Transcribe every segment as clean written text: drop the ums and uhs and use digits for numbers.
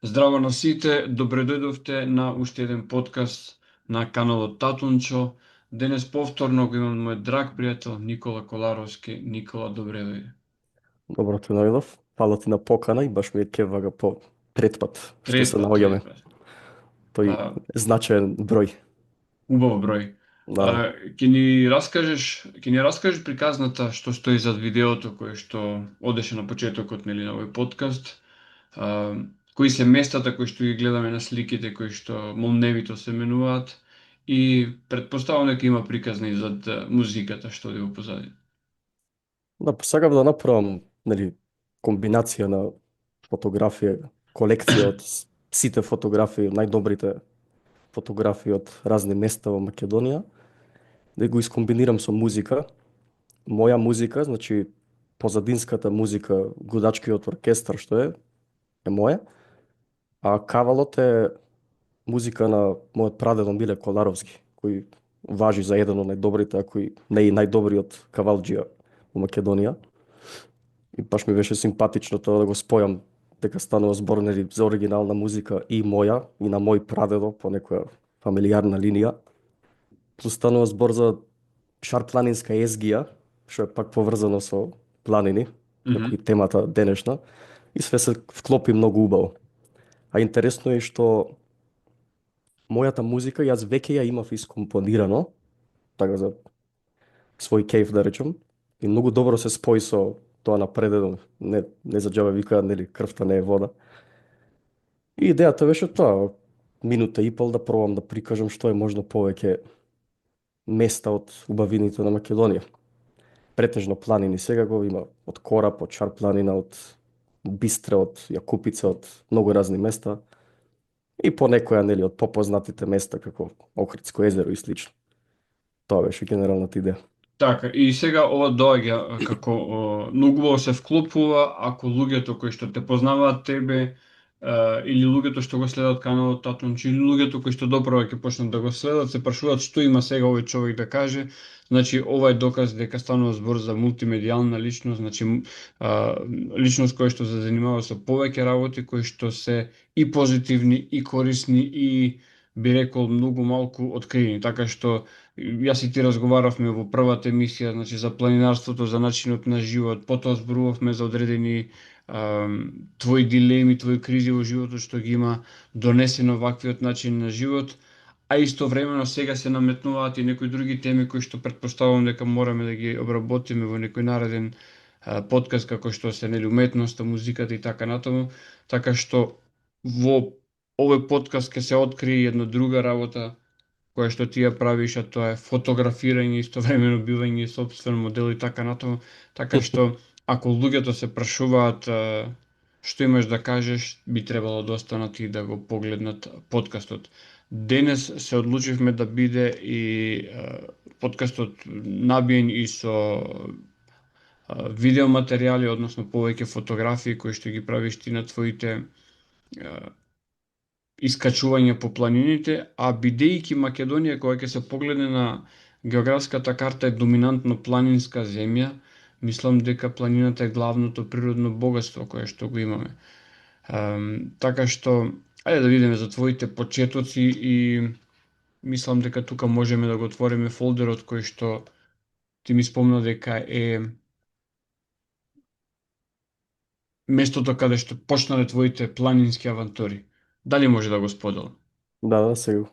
Здраво на сите, добре дојдовте на уште еден подкаст на каналот Татунчо. Денес повторно го имам мој драг пријател Никола Коларовски. Никола, добре дојде. Добро те најдов. Фала ти на покана и баш ми е кевага по трет пат што Трет се пат, наоѓаме. трет пат. Тој А, значаен број. убав број. Да, да. Ќе ни раскажеш приказната што стои зад видеото кое што одеше на почетокот нели на овој подкаст. А, кои се местата кои што ги гледаме на сликите, кои што молневито се менуваат и предпоставам дека има приказна и зад музиката што оди во позади. Да, сакав да направам, нели, комбинација на фотографија, колекција од сите фотографии, најдобрите фотографии од разни места во Македонија, да го искомбинирам со музика. Моја музика, значи позадинската музика, гудачкиот оркестар што е моја, а кавалот е музика на мојот прадедо Миле Коларовски, кој важи за еден од најдобрите, ако и не и најдобриот кавалџија во Македонија. И баш ми беше симпатично тоа да го спојам дека станува збор нели за оригинална музика и моја и на мој прадедо по некоја фамилијарна линија. Плюс станува збор за шарпланинска езгија, што е пак поврзано со планини, како и Мгм. темата денешна, и све се вклопи многу убаво. А интересно е што мојата музика јас веќе ја имав искомпонирано, така за свој кејф да речем, и многу добро се спои со тоа на предедо, не за џабе викаат нели крвта не е вода. И идејата беше тоа, минута и пол да пробам да прикажам што е можно повеќе места од убавините на Македонија. Претежно планини сега го има од Кораб, од Шар планина, од Бистре, од Јакупица, од многу разни места и по некоја нели од попознатите места како Охридско езеро и слично. Тоа беше генералната идеја. Така, и сега ова доаѓа како многу убаво се вклопува ако луѓето кои што те познаваат тебе или луѓето што го следат каналот Татунчи или луѓето кои што доправа ќе почнат да го следат се прашуваат што има сега овој човек да каже. Значи ова е доказ дека станува збор за мултимедијална личност, значи личност која што се занимава со повеќе работи кои што се и позитивни и корисни и би рекол многу малку откриени, така што јас и ти разговаравме во првата емисија, значи за планинарството, за начинот на живот, потоа зборувавме за одредени твои дилеми, твои кризи во животот што ги има донесено ваквиот начин на живот, а истовремено сега се наметнуваат и некои други теми кои што предпоставувам дека мораме да ги обработиме во некој нареден подкаст како што се нели уметноста, музиката и така натаму, така што во овој подкаст ќе се открие една друга работа која што ти ја правиш, а тоа е фотографирање, истовремено бивање собствен модел и така натаму. Така што, ако луѓето се прашуваат што имаш да кажеш, би требало да останат и да го погледнат подкастот. Денес се одлучивме да биде и подкастот набиен и со видеоматеријали, односно повеќе фотографии кои што ги правиш ти на твоите искачување по планините, а бидејќи Македонија, кога ќе се погледне на географската карта, е доминантно планинска земја, мислам дека планината е главното природно богатство кое што го имаме. Така што, ајде да видиме за твоите почетоци и мислам дека тука можеме да го отвориме фолдерот кој што ти ми спомна дека е местото каде што почнале твоите планински авантури. Дали може да го споделам? Да, да, сега.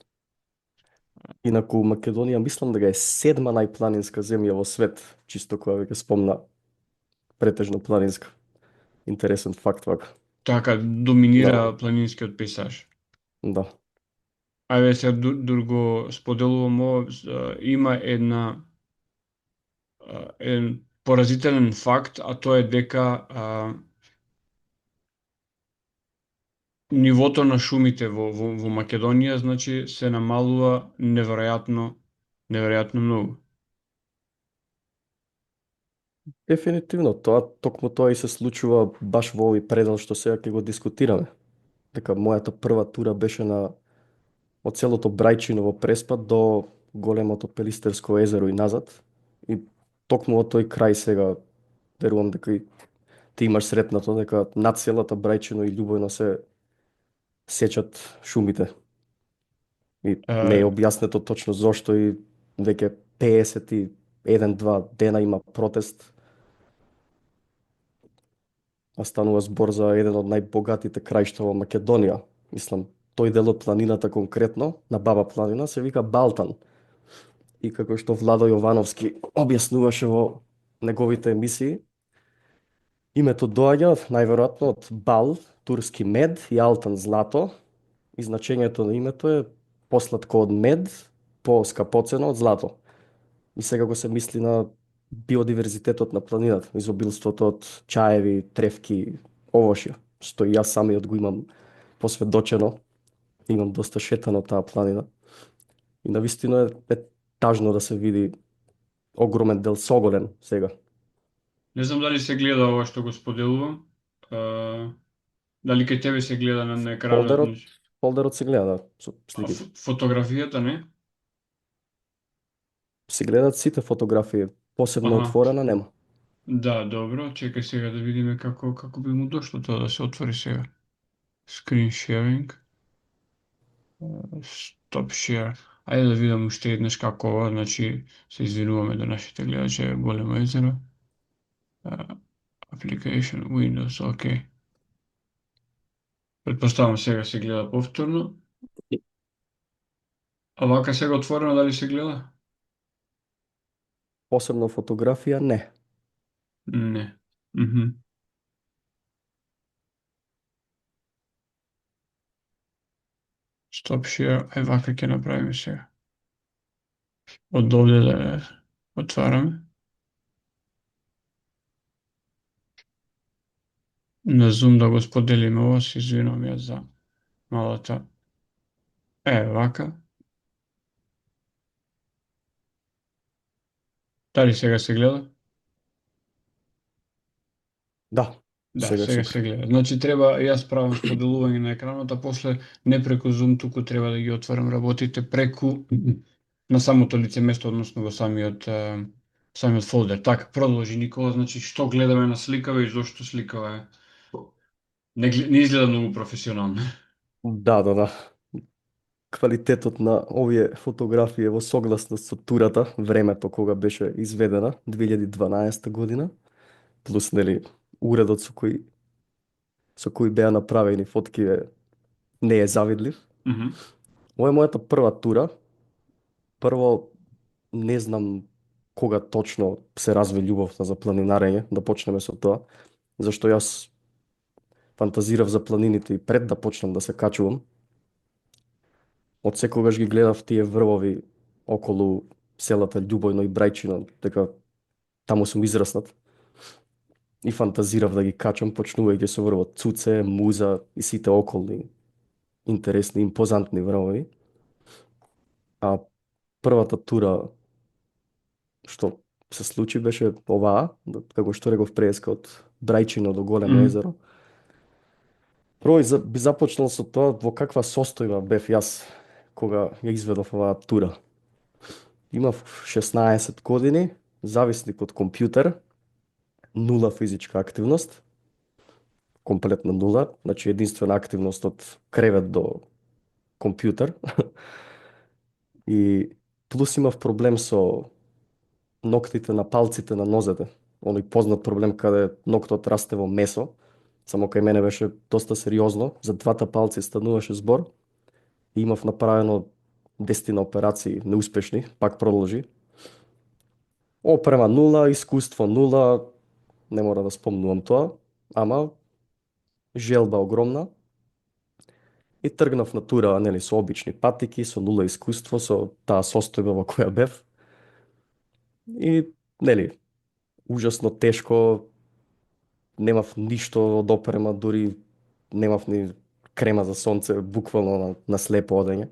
Инаку Македонија мислам дека е седма најпланинска земја во свет, чисто која веќе спомна претежно планинска. Интересен факт вака. Така, Да, доминира планинскиот пейзаж. да. Ајде се друго споделувам ово, има еден поразителен факт, а тоа е дека нивото на шумите во Македонија, значи, се намалува неверојатно многу. Дефинитивно, тоа токму тоа и се случува баш во овој предел што сега ќе го дискутираме. Дека мојата прва тура беше од целото Брајчиново Преспад до големото Пелистерско езеро и назад. И токму од тој крај сега верувам дека и ти имаш сретнато дека над целата Брајчино и Љубојно се сечат шумите. И не е Е, објаснето точно зошто и веќе 51-2 дена има протест, а станува збор за еден од најбогатите краишта во Македонија. Мислам, тој дел од планината конкретно, на Баба планина, се вика Балтан. И како што Владо Јовановски објаснуваше во неговите емисии, името доаѓа најверојатно од бал, турски мед и алтан злато, и значењето на името е посладко од мед, поскапоцено од злато. И сега го се мисли на биодиверзитетот на планината, изобилството од чаеви, тревки, овошја, што и јас самиот го имам посведочено, имам доста шетано таа планина. И навистина е тажно да се види огромен дел соголен сега. не знам дали се гледа ова што го споделувам. Е, дали кај тебе се гледа на екранот, Фолдерот, значи, фолдерот се гледа да, со сликите. фотографијата, не? Се гледат сите фотографии, посебно Аха. отворена нема. Да, добро. Чекај сега да видиме како би му дошло тоа да се отвори сега. Screen sharing. Stop share. Ајде да видам уште еднаш како ова, значи се извинуваме до нашите гледачи, големо езеро. Application Windows, окей. Предпоставам сега се гледа повторно. А вака сега отворено дали се гледа? Посебно фотографија не. Не. Мгм. Stop share. Ај вака ќе направиме сега. Од овде да отвараме. На Zoom да го споделиме ова, се извинувам ја за малата. Вака. Дали сега се гледа? Да, Да, сега сега супер. се гледа. Значи треба, јас правам споделување на екранот, а после не преку Zoom, туку треба да ги отварам работите преку на самото лице место, односно во самиот фолдер. Така, продолжи Никола, значи што гледаме на сликава и зошто сликава е. Не изгледа многу професионално. Да, да, да. Квалитетот на овие фотографии е во согласност со турата, времето кога беше изведена, 2012 година, плюс нели уредот со кој беа направени фотки не е завидлив. Мгм. Ова е мојата прва тура. Прво, не знам кога точно се разви љубовта за планинарење, да почнеме со тоа, зашто јас фантазирав за планините и пред да почнам да се качувам. Од секогаш ги гледав тие врвови околу селата Љубојно и Брајчино, дека таму сум израснат. И фантазирав да ги качам, почнувајќи со врвот Цуце, Муза и сите околни интересни, импозантни врвови. А првата тура што се случи беше оваа, како што реков преска од Брајчино до Големо Мгм. езеро. Прво би започнал со тоа во каква состојба бев јас кога ја изведов оваа тура. Имав 16 години, зависник од компјутер, нула физичка активност, комплетна нула, значи единствена активност од кревет до компјутер. И плюс имав проблем со ноктите на палците на нозете. Оној познат проблем каде ноктот расте во месо, само кај мене беше доста сериозно, за двата палци стануваше збор и имав направено 10 операции неуспешни, пак продолжи. Опрема нула, искуство нула, не мора да спомнувам тоа, ама желба огромна. И тргнав на тура, нели, со обични патики, со нула искуство, со таа состојба во која бев. И, нели, ужасно тешко, немав ништо од опрема, дури немав ни крема за сонце, буквално на слепо одење.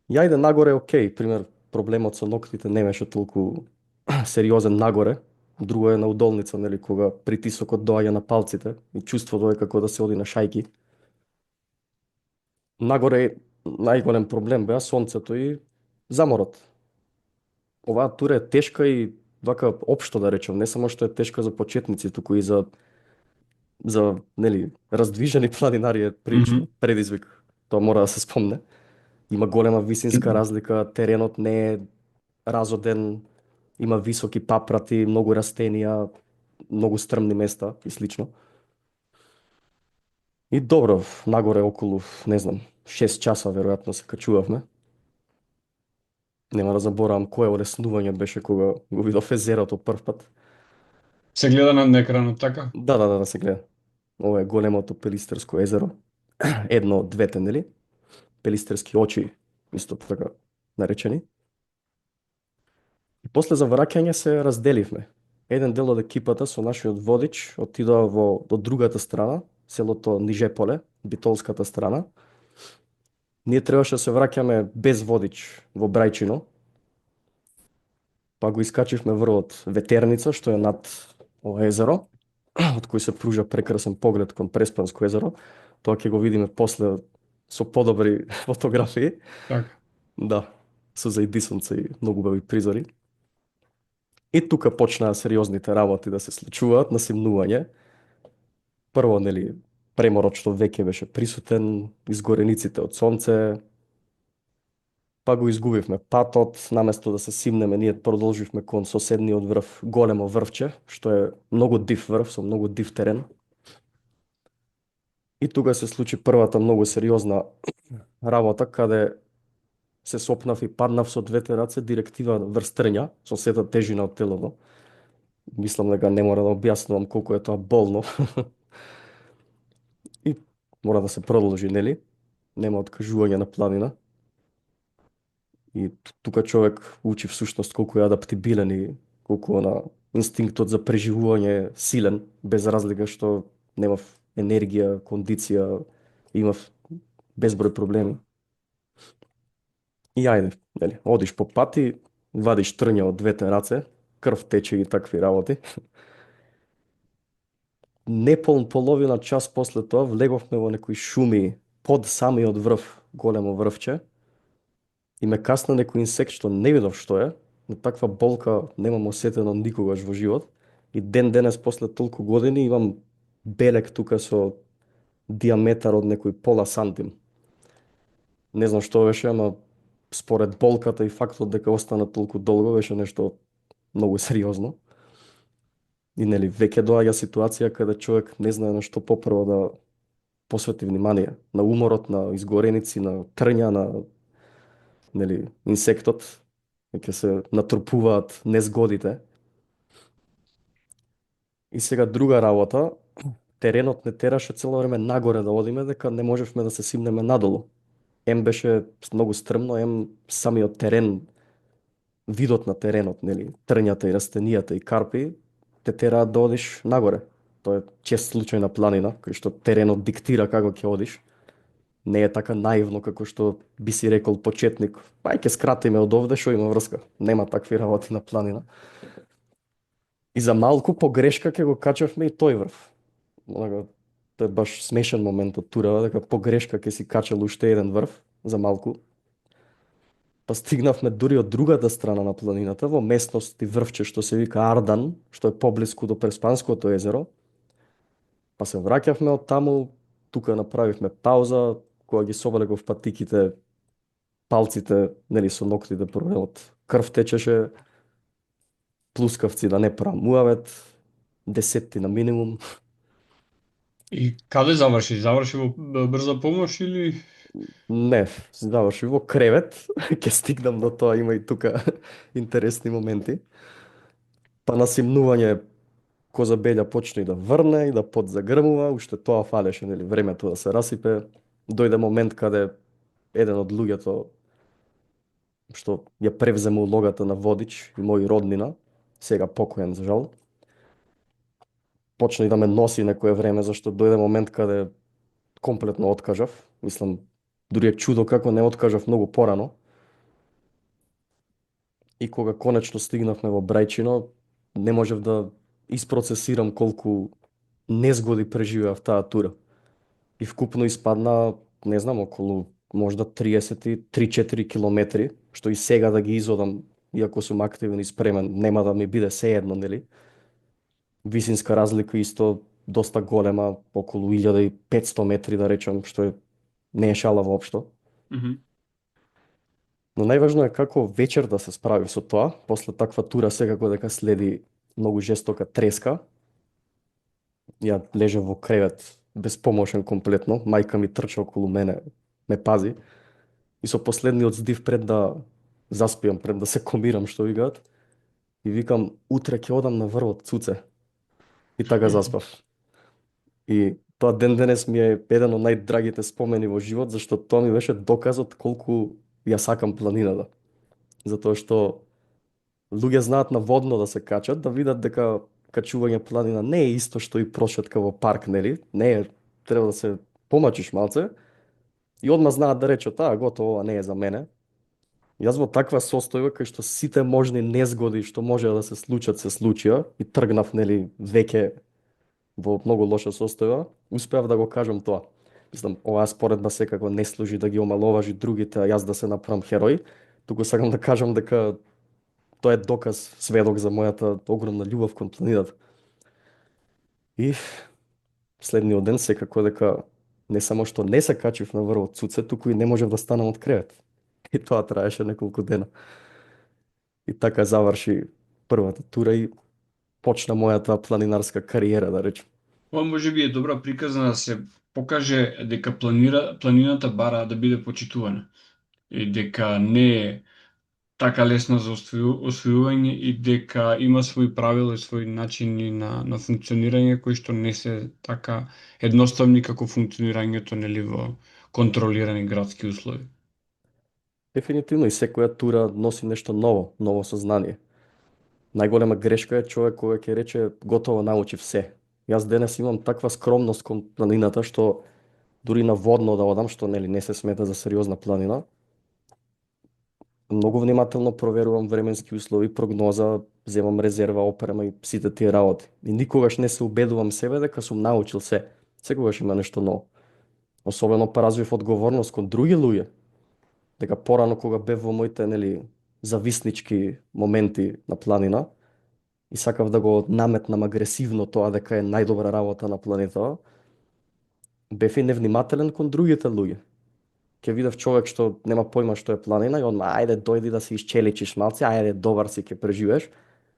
И ајде нагоре, окей, пример, проблемот со ноктите не беше толку сериозен нагоре. Друго е на удолница, нели, кога притисокот доаѓа на палците и чувството е како да се оди на шајки. Нагоре најголем проблем беа сонцето и заморот. Оваа тура е тешка и вака општо да речем, не само што е тешка за почетници, туку и за за, нели, раздвижени планинари е прилично Мгм. предизвик. Тоа мора да се спомне. Има голема висинска разлика, теренот не е разоден, има високи папрати, многу растенија, многу стрмни места и слично. И добро, нагоре околу, не знам, 6 часа веројатно се качувавме. Нема да заборавам кое олеснување беше кога го видов езерото прв пат. Се гледа на екранот, така? Да се гледа. Ова е големото Пелистерско езеро. Едно од двете, нели? Пелистерски очи, исто така наречени. И после за враќање се разделивме. Еден дел од екипата со нашиот водич отидоа до другата страна, селото Нижеполе, битолската страна. Ние требаше да се враќаме без водич во Брајчино, па го искачивме врвот Ветерница, што е над ова езеро, од кој се пружа прекрасен поглед кон Преспанско езеро. Тоа ќе го видиме после со подобри фотографии. Така. Да, со зајдисонце и многу убави призори. И тука почнаа сериозните работи да се случуваат на симнување. Прво, нели, преморот што веќе беше присутен, изгорениците од сонце, па го изгубивме патот, наместо да се симнеме, ние продолживме кон соседниот врв, големо врвче, што е многу див врв, со многу див терен. И тука се случи првата многу сериозна работа, каде се сопнав и паднав со двете раце директива врз трња, со сета тежина од телото. Мислам дека не мора да објаснувам колку е тоа болно. И мора да се продолжи, нели? Нема откажување на планина. И тука човек учи всушност колку е адаптибилен и колку на инстинктот за преживување е силен, без разлика што немав енергија, кондиција, имав безброј проблеми. И ајде, нели, одиш по пати, вадиш трња од двете раце, крв тече и такви работи. Неполн половина час после тоа влеговме во некои шуми под самиот врв, големо врвче, и ме касна некој инсект што не видов што е, но таква болка немам осетено никогаш во живот. И ден денес после толку години имам белек тука со диаметар од некој пола сантим. Не знам што беше, ама според болката и фактот дека остана толку долго беше нешто многу сериозно. И нели веќе доаѓа ситуација каде човек не знае на што попрво да посвети внимание. На уморот, на изгореници, на трња, на нели инсектот, веќе се натрупуваат незгодите. И сега друга работа, теренот не тераше цело време нагоре да одиме, дека не можевме да се симнеме надолу. Ем беше многу стрмно, ем самиот терен, видот на теренот, нели, трњата и растенијата и карпи, те тераат да одиш нагоре. Тоа е чест случај на планина, кај што теренот диктира како ќе одиш. Не е така наивно како што би си рекол почетник. Па ќе скратиме од овде, што има врска. Нема такви работи на планина. И за малку погрешка ќе го качавме и тој врв. Онака, тоа е баш смешен момент од турава, дека погрешка ќе си качал уште еден врв за малку. Па стигнавме дури од другата страна на планината, во местност и врвче што се вика Ардан, што е поблиску до Преспанското езеро. Па се враќавме од таму, тука направивме пауза, кога ги совлегов патиките, палците, нели со ноктите првенот, крв течеше, плускавци да не правам муавет, десетти на минимум. И каде заврши? Заврши во брза помош или... Не, заврши во кревет, ќе стигнам до тоа, има и тука интересни моменти. Па на симнување Коза Белја почна и да врне и да подзагрмува, уште тоа фалеше, нели, времето да се расипе. Дојде момент каде еден од луѓето што ја превзема улогата на водич и мој роднина, сега покоен за жал, почна и да ме носи некое време, зашто дојде момент каде комплетно откажав. Мислам, дури е чудо како не откажав многу порано. И кога конечно стигнавме во Брајчино, не можев да isprocesирам колку незгоди преживеав таа тура. И вкупно испадна, не знам, околу можда 33-4 километри, што и сега да ги изодам, иако сум активен и спремен, нема да ми биде сеедно, нели? Висинска разлика исто доста голема, околу 1500 метри да речам, што е не е шала воопшто. Мгм. Но најважно е како вечер да се справи со тоа. После таква тура секако дека следи многу жестока треска. Ја лежав во кревет безпомошен комплетно. Мајка ми трча околу мене, ме пази. И со последниот здив пред да заспиам, пред да се комирам, што викаат, и викам, утре ќе одам на врвот Цуце. И така заспав. И тоа ден денес ми е еден од најдрагите спомени во живот, зашто тоа ми беше доказот колку ја сакам планината. Затоа што луѓе знаат на водно да се качат, да видат дека качување планина не е исто што и прошетка во парк, нели? Не е, треба да се помачиш малце и одма знаат да речат, готово, ова не е за мене. Јас во таква состојба кај што сите можни незгоди што може да се случат се случија и тргнав нели веќе во многу лоша состојба, успеав да го кажам тоа. Мислам, оваа споредба секако не служи да ги омаловажи другите, а јас да се направам херој, туку сакам да кажам дека тоа е доказ, сведок за мојата огромна љубов кон планината. И следниот ден секако дека не само што не се качив на врвот Цуце, туку и не можев да станам од кревет. И тоа траеше неколку дена. И така заврши првата тура и почна мојата планинарска кариера, да речем. Ова може би е добра приказна да се покаже дека планината бара да биде почитувана и дека не е така лесна за освојување и дека има своји правила и своји начини на функционирање кои што не се така едноставни како функционирањето нели во контролирани градски услови. Дефинитивно и секоја тура носи нешто ново, ново сознание. Најголема грешка е човек кога ќе рече готово научив се. Јас денес имам таква скромност кон планината што дури на водно да одам, што нели не се смета за сериозна планина, многу внимателно проверувам временски услови, прогноза, земам резерва, опрема и сите тие работи. И никогаш не се убедувам себе дека сум научил се. Секогаш има нешто ново. Особено па развив одговорност кон други луѓе. Дека порано кога бев во моите нели зависнички моменти на планина и сакав да го наметнам агресивно тоа дека е најдобра работа на планетава, бев и невнимателен кон другите луѓе. Ќе видев човек што нема појма што е планина и одма ајде дојди да се исчеличиш малце, ајде добар си ќе преживееш.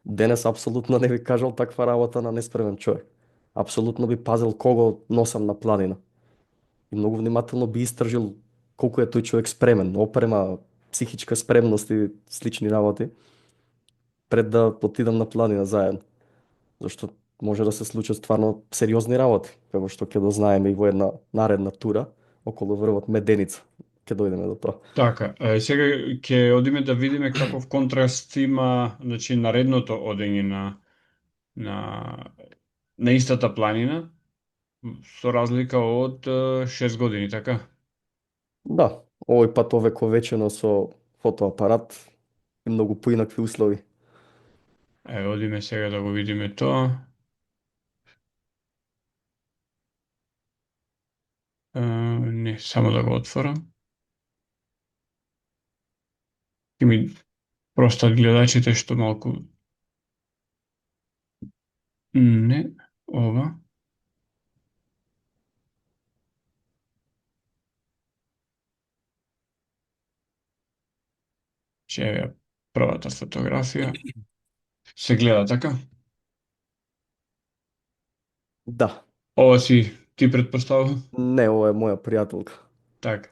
Денес апсолутно не би кажал таква работа на неспремен човек. Апсолутно би пазил кого носам на планина. И многу внимателно би истражил колку е тој човек спремен, опрема, психичка спремност и слични работи, пред да отидам на планина заедно. Зашто може да се случат стварно сериозни работи, како што ќе дознаеме и во една наредна тура околу врвот Меденица. Ќе дојдеме до тоа. Така, сега ќе одиме да видиме каков контраст има, значи, наредното одење на на истата планина со разлика од 6 години, така? Да, овој пат овековечено со фотоапарат и многу поинакви услови. Одиме сега да го видиме тоа. Не, само да го отворам. Ќе ми простат гледачите што малку... Не, ова. Че е првата фотографија. Се гледа така? Да, Ова си ти предпоставува? не, ова е моја пријателка. Така.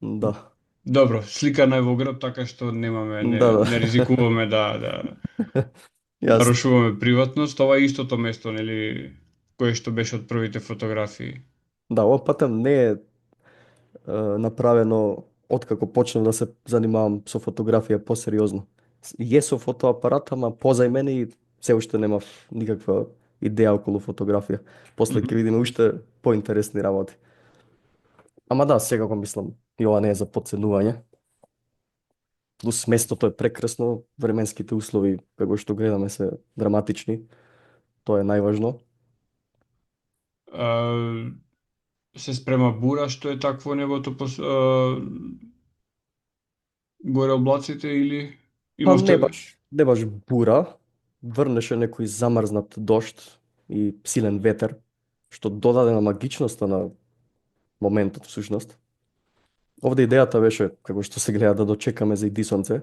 Да, Добро, сликана е во град, така што немаме, да, не да. ризикуваме да Јасно. нарушуваме приватност. Ова е истото место, нели, кое што беше од првите фотографии. Да, ова патем не е направено откако почнав да се занимавам со фотографија посериозно. Е со фотоапарат, ама позај мене и се уште немав никаква идеја околу фотографија. После ќе Мгм. видиме уште поинтересни работи. Ама да, сега го мислам, и ова не е за подценување. Плюс местото е прекрасно, временските услови како што гледаме се драматични. Тоа е најважно. А, се спрема бура, што е такво небото горе облаците или Па имавте... не баш бура, врнеше некој замрзнат дожд и силен ветер. што додаде на магичноста на моментот всушност. Овде идејата беше, како што се гледа, да дочекаме за иди сонце.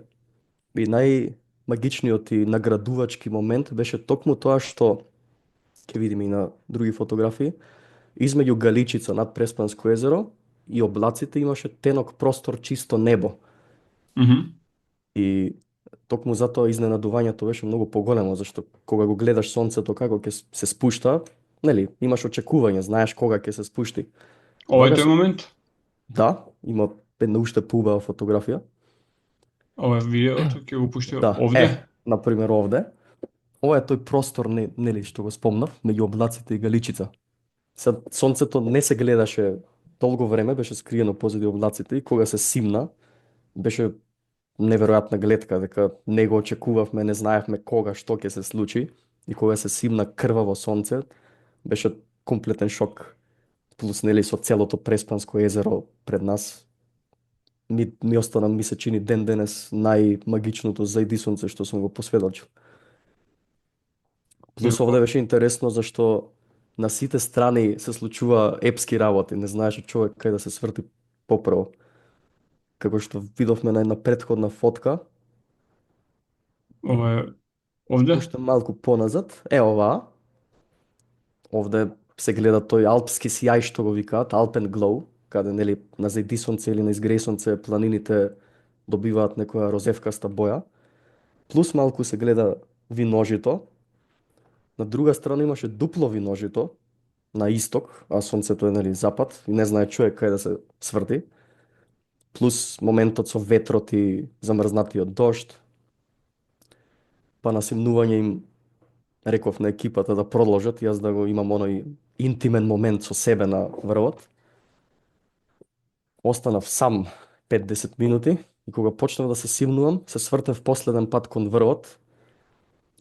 И најмагичниот и наградувачки момент беше токму тоа што ќе видиме и на други фотографии, измеѓу Галичица над Преспанско езеро и облаците имаше тенок простор, чисто небо. Мгм. И токму затоа изненадувањето беше многу поголемо, зашто кога го гледаш сонцето како ќе се спушта, нели, имаш очекување, знаеш кога ќе се спушти. Ова е Вага тој момент? да, има една уште поубава фотографија. Ова е видеото, ќе го пушти Да, овде? например овде. Ова е тој простор, нели, што го спомнав, меѓу облаците и Галичица. Сад, сонцето не се гледаше долго време, беше скриено позади облаците и кога се симна, беше неверојатна гледка, дека не го очекувавме, не знаевме кога, што ќе се случи и кога се симна крваво сонце, беше комплетен шок. Плюс, нели, со целото Преспанско езеро пред нас, ми остана, ми се чини ден денес најмагичното зајди сонце што сум го посведочил. Плюс овде беше интересно зашто на сите страни се случува епски работи, не знаеше човек кај да се сврти попрво. Како што видовме на една претходна фотка, Ова е овде? уште малку поназад, оваа, овде се гледа тој алпски сјај што го викаат, Alpen Glow, каде нели на зајди сонце или на изгреј сонце планините добиваат некоја розевкаста боја. Плюс малку се гледа виножито. На друга страна имаше дупло виножито на исток, а сонцето е нели запад и не знае човек кај да се сврти. Плюс моментот со ветрот и замрзнатиот дожд. Па на симнување им реков на екипата да продолжат, јас да го имам оној интимен момент со себе на врвот. Останав сам 5-10 минути и кога почнав да се симнувам, се свртев последен пат кон врвот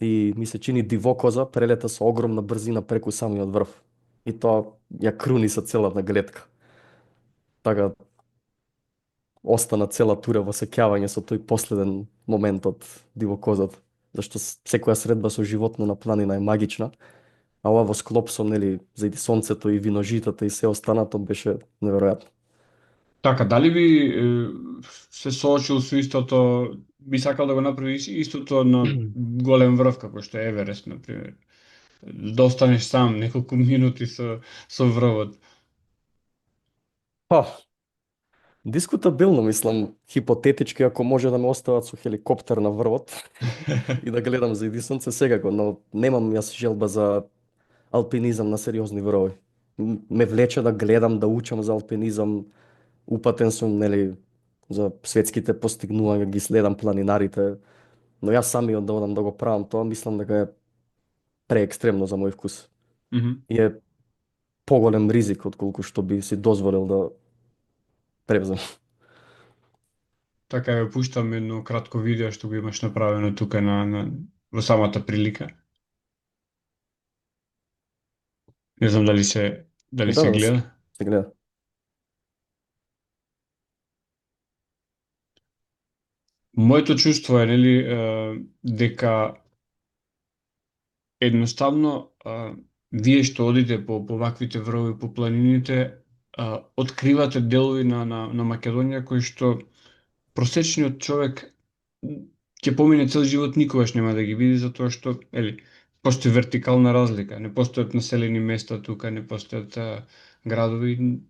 и ми се чини дивокоза прелета со огромна брзина преку самиот врв. И тоа ја круни со целата гледка. Така остана цела тура во сеќавање со тој последен момент од дивокозот. Зашто секоја средба со животно на планина е магична, а ова во склоп со, нели, зајди сонцето и виножитата и се останато беше неверојатно. Така, дали би се соочил со истото, би сакал да го направи истото на голем врв, како што е Еверест, например? Да останеш сам неколку минути со врвот. Па, дискутабилно мислам, хипотетички ако може да ме остават со хеликоптер на врвот и да гледам зајди сонце секако, но немам јас желба за алпинизам на сериозни врвови. Ме влече да гледам, да учам за алпинизам, упатен сум, нели, за светските постигнувања, ги следам планинарите, но јас самиот да одам да го правам тоа, мислам дека е преекстремно за мој вкус. Мгм. И е поголем ризик отколку што би си дозволил да превзем. Така ја пуштам едно кратко видео што го имаш направено тука во самата прилика. Не знам дали Да, се да, гледа. се гледа. Моето чувство е нели дека едноставно вие што одите по ваквите врвови по планините откривате делови на Македонија кои што просечниот човек ќе помине цел живот никогаш нема да ги види затоа што постои вертикална разлика, не постојат населени места тука, не постојат градови.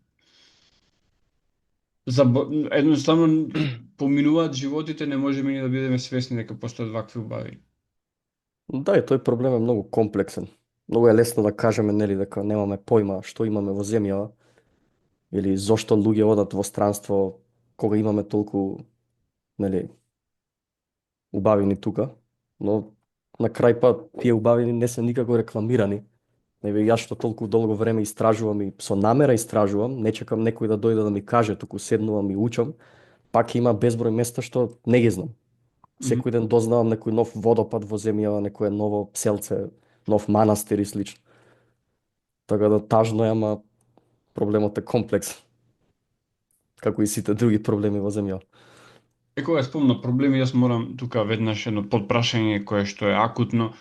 Едноставно поминуваат животите, не можеме ни да бидеме свесни дека постојат вакви убави. Да, и тој проблем е многу комплексен. Многу е лесно да кажеме, нели, дека немаме појма што имаме во земјава или зошто луѓе одат во странство кога имаме толку, нели, убавини тука, но на крај па тие убавини не се никако рекламирани. Еве јас што толку долго време истражувам и со намера истражувам, не чекам некој да дојде да ми каже, туку седнувам и учам, пак има безброј места што не ги знам. Мгм. Секој ден дознавам некој нов водопад во земјава, некој ново селце, нов манастир и слично. Така да тажно е, ама проблемот е комплекс, како и сите други проблеми во земјава. Кога спомна проблеми, јас морам тука веднаш едно подпрашање кое што е акутно.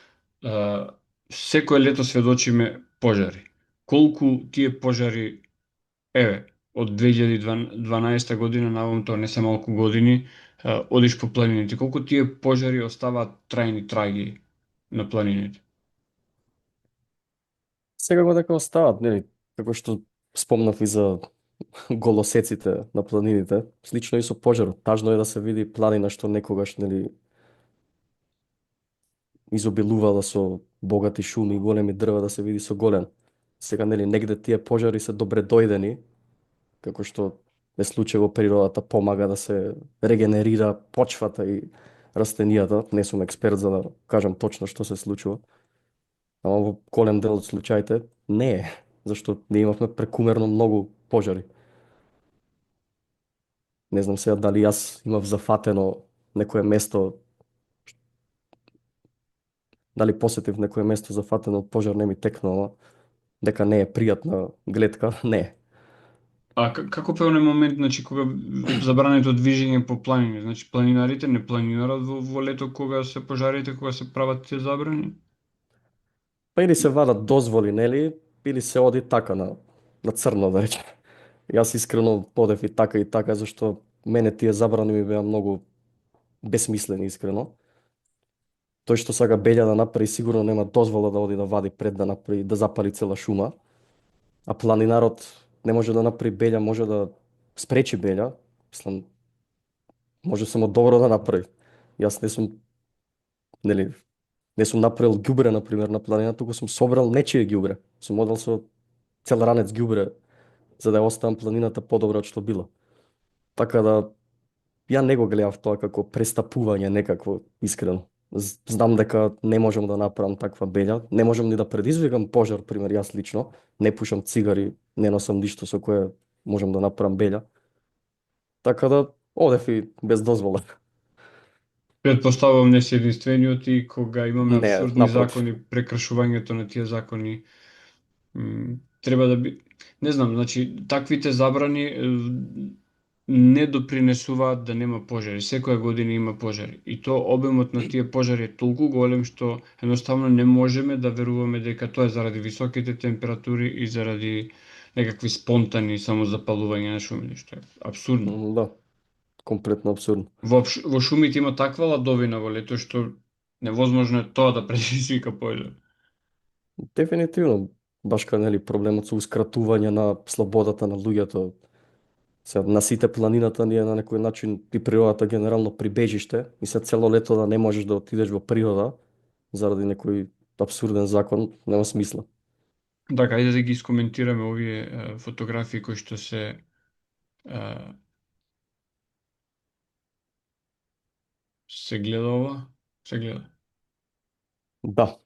Секое лето сведочиме пожари. колку тие пожари, еве, од 2012 година навам, тоа не се малку години, одиш по планините, колку тие пожари оставаат трајни траги на планините? Секако дека остават, нели, како што спомнав и за голосеците на планините, слично и со пожарот. Тажно е да се види планина што некогаш, нели, изобилувала со богати шуми и големи дрва да се види со голем. Сега, нели, негде тие пожари се добре дојдени, како што е случај во природата, помага да се регенерира почвата и растенијата. Не сум експерт за да кажам точно што се случува, ама во голем дел од случаите не е, зашто ние имавме прекумерно многу пожари. Не знам сега дали јас имав зафатено некое место, дали посетив некое место зафатено од пожар, не ми текнало, дека не е пријатна гледка, не е. А како па оној момент, значи, кога забрането движење по планини, значи, планинарите не планинарат во лето кога се пожарите, кога се прават тие забрани? Па или се вадат дозволи, нели, или се оди така на црно, да речем. Јас искрено одев и така, зашто мене тие забрани ми беа многу besmisleni, искрено. Тој што сага Белја да направи, сигурно нема дозвола да оди да вади пред да направи, да запали цела шума. А планинарот не може да направи Белја, може да спречи Белја. Мислам, може само добро да направи. Јас не сум, нели, не сум направил ѓубре, например, на планината, туку сум собрал нечие ѓубре. Сум одел со цел ранец ѓубре, за да ја оставам планината подобра од што била. Така да, ја не го гледав тоа како престапување некакво, искрено. Знам дека не можам да направам таква Белја, не можам ни да предизвикам пожар, пример, јас лично, не пушам цигари, не носам ништо со кое можам да направам Белја. Така да, одев и без дозвола. Предпоставувам не си единствениот и кога имаме Не, абсурдни напротив. закони, прекршувањето на тие закони треба да би... Не знам, значи, таквите забрани не допринесуваат да нема пожари. Секоја година има пожари. И то обемот на тие пожари е толку голем што едноставно не можеме да веруваме дека тоа е заради високите температури и заради некакви спонтани самозапалувања на шуми, што е абсурдно. Да, комплетно абсурдно. Во шумите има таква ладовина во лето што невозможно е тоа да предизвика пожар. Дефинитивно, баш кај нели проблемот со ускратување на слободата на луѓето. Сега, на сите планината ни е на некој начин и природата генерално прибежиште и се цело лето да не можеш да отидеш во природа заради некој абсурден закон, нема смисла. Така, ајде да ги искоментираме овие фотографии кои што се гледа ова. Се гледа. Да,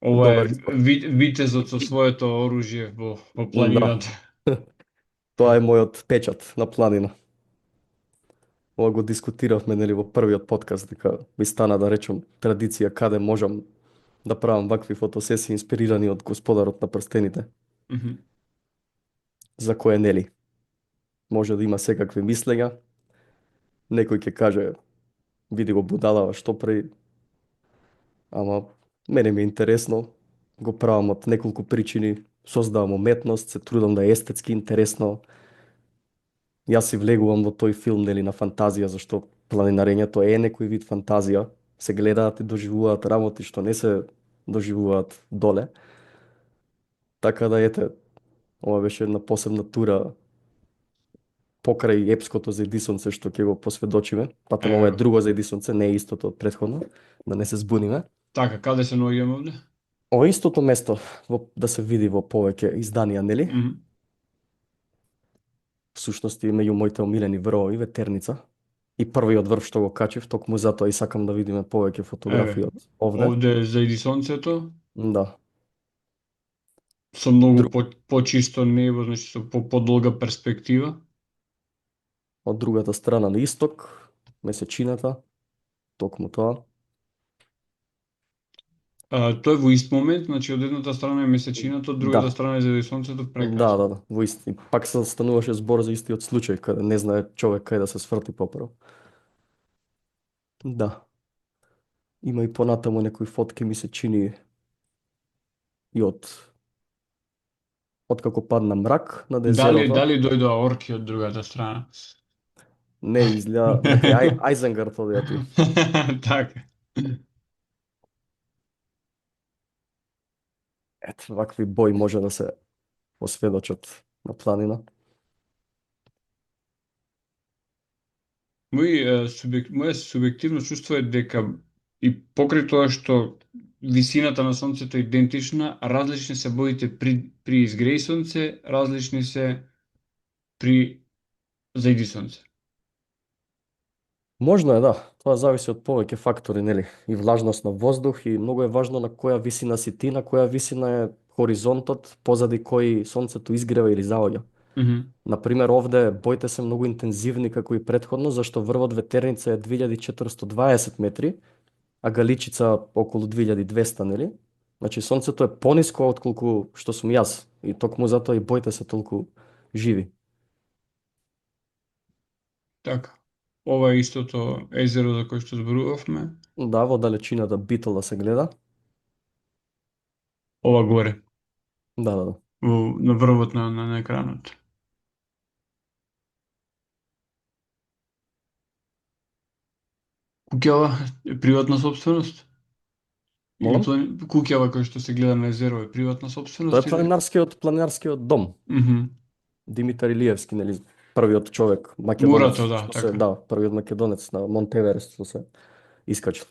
Ова е добар избор. витезот со своето оружје во Да, планината. тоа е мојот печат на планина. Ова го дискутиравме нели во првиот подкаст дека ми стана да речам традиција каде можам да правам вакви фотосесии инспирирани од Господарот на прстените, Мгм. за кое нели може да има секакви мислења. Некој ќе каже види го будалава што прави, ама мене ми е интересно, го правам од неколку причини, создавам уметност, се трудам да е естетски интересно. Јас си влегувам во тој филм нели на фантазија, зашто планинарењето е некој вид фантазија, се гледаат и доживуваат работи што не се доживуваат доле. Така да ете, ова беше една посебна тура покрај епското за Едисонце што ќе го посведочиме. Патем ова е Е, друго за Едисонце, не е истото од претходно, да не се збуниме. така, каде се наоѓаме овде? Ова е истото место да се види во повеќе изданија, нели? Мгм. Всушност и меѓу моите омилени врвови, Ветерница. И првиот врв што го качив, токму затоа и сакам да видиме повеќе Еве, фотографии од овде. овде за Едисонцето, Да. со многу Друг, почисто небо, значи со подолга перспектива. од другата страна на исток, месечината, токму тоа. Тоа е во ист момент, значи од едната страна е месечината, од другата Да, страна е за Едисонцето да, прекрасно. да, да, во исти. Пак се стануваше збор за истиот случај, каде не знае човек кај да се сврти поправо. Да. Има и понатаму некои фотки, ми се чини и од Откако падна мрак над езерото, Дали дојдоа орки од другата страна? не изгледа некој Ајзенгард одеа туи. Така. Ето, вакви бои може да се осведочат на планина. Моја субјективно чувство е дека и покрај тоа што висината на сонцето е идентична, различни се боите при изгреј сонце, различни се при зајди сонце. Можно е, да. Тоа зависи од повеќе фактори, нели? И влажност на воздух и многу е важно на која висина си ти, на која висина е хоризонтот позади кој сонцето изгрева или заоѓа. Мгм. Например, овде боите се многу интензивни како и претходно, зашто врвот Ветерница е 2420 метри, а Галичица околу 2200, нели? Значи сонцето е пониско отколку што сум јас и токму затоа и боите се толку живи. Така. Ова е истото езеро за кое што зборувавме. Да, во далечината Битола се гледа. Ова горе, Да, да, да. на врвот на екранот. Куќава е приватна собственост? Или Молам? куќава која што се гледа на езеро е приватна Тоа е собственост или? планинарскиот дом. Мгм. Димитар Илиевски, нели, првиот човек, македонец, Мурато, да, што се, така. да, првиот македонец на Монт Еверест што се искачил.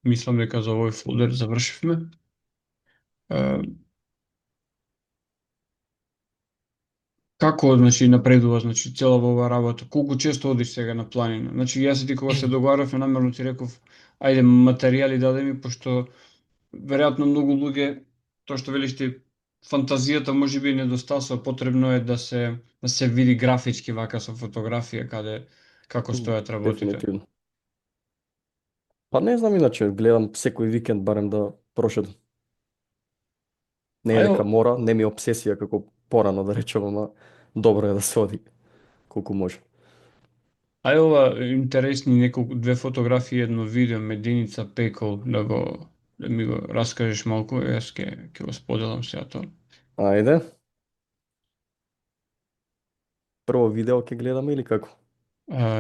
Мислам дека за овој фолдер завршивме. Е, Како, значи, напредува, значи, цела во оваа работа? Колку често одиш сега на планина? Значи, јас и ти кога се договаравме, намерно ти реков, ајде, материјали даде ми, пошто веројатно многу луѓе, тоа што велиш ти, фантазијата може би недостасува, потребно е да се види графички вака со фотографија каде како стојат работите. Дефинитивно. Па не знам, иначе гледам секој викенд барем да прошедам. Не е Ај, дека мора, не ми е обсесија како порано да речем, ама добро е да се оди колку може. ај ова интересни неколку две фотографии, едно видео Меденица Пекол да ми го раскажеш малку, јас ќе го споделам сега тоа. Ајде, прво видео ќе гледаме или како?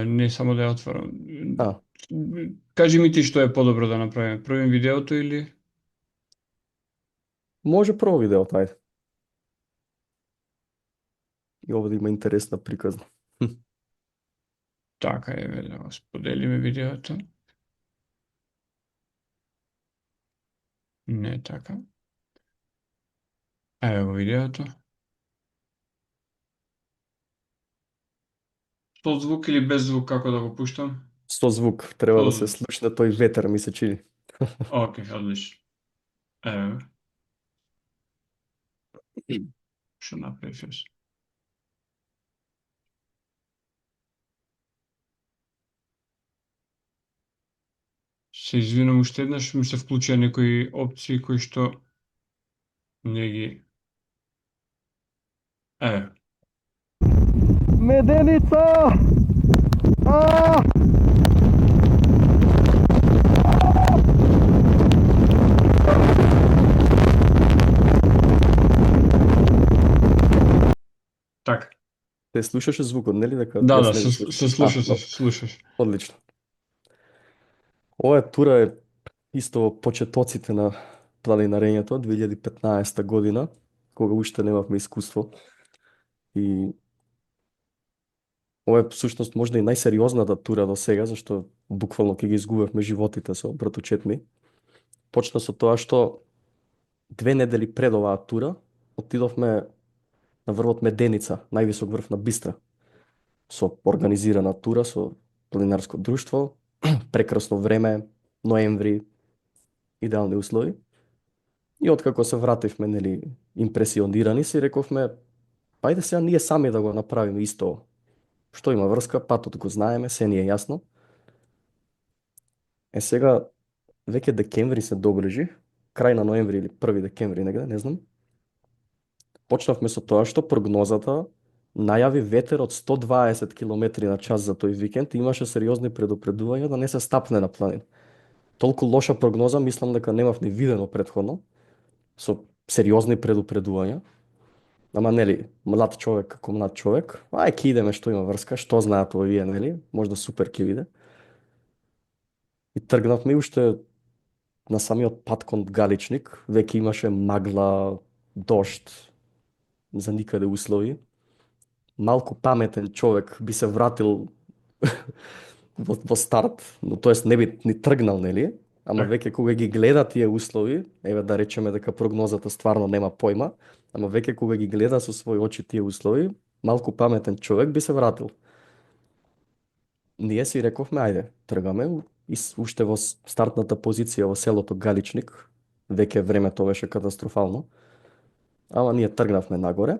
Не само да ја отворам. А, Кажи ми ти што е подобро да направиме, првим видеото или? може прво видеото, ајде. И овде има интересна приказна. Така е, да го споделиме видеото. Не така. Ево видеото. Со звук или без звук, како да го пуштам? Со звук, треба Со да се звук. слушне тој ветер, ми се чини. Окей, одлично. Ево, што направив јас. Се извинам уште еднаш, ми се вклучија некои опции кои што не ги... Ево. Меденица! А! Така. Се слушаше звукот, нели дека Да, јас да, не го слушам? се слуша, се Добро, слушаш. одлично. Ова тура е исто во почетоците на планинарењето, 2015 година, кога уште немавме искуство. И ова е всушност можда и најсериозната тура до сега, зашто буквално ќе ги изгубевме животите со братучет ми. Почна со тоа што 2 недели пред оваа тура отидовме на врвот Меденица, највисок врв на Бистра, со организирана тура со планинарско друштво, прекрасно време, ноември, идеални услови. И откако се вративме, нели, импресионирани, си рековме, пајде сега ние сами да го направиме исто. Што има врска, патот го знаеме, се ни е јасно. Е сега, веќе декември се доближи, крај на ноември или 1 декември негде, не знам. Почнавме со тоа што прогнозата најави ветер од 120 км на час за тој викенд и имаше сериозни предупредувања да не се стапне на планина. Толку лоша прогноза, мислам дека немав ни видено претходно, со сериозни предупредувања. Ама нели, млад човек како млад човек, ќе идеме што има врска, што знаат овие, нели, можда супер ќе биде. И тргнавме и уште на самиот пат кон Галичник, веќе имаше магла, дожд, за никаде услови. Малку паметен човек би се вратил во старт, но тоест не би ни тргнал, нели? Ама Така. веќе кога ги гледа тие услови, еве да речеме дека прогнозата стварно нема појма, ама веќе кога ги гледа со своји очи тие услови, малку паметен човек би се вратил. Ние си рековме, ајде, тргаме и уште во стартната позиција во селото Галичник, веќе времето беше катастрофално, ама ние тргнавме нагоре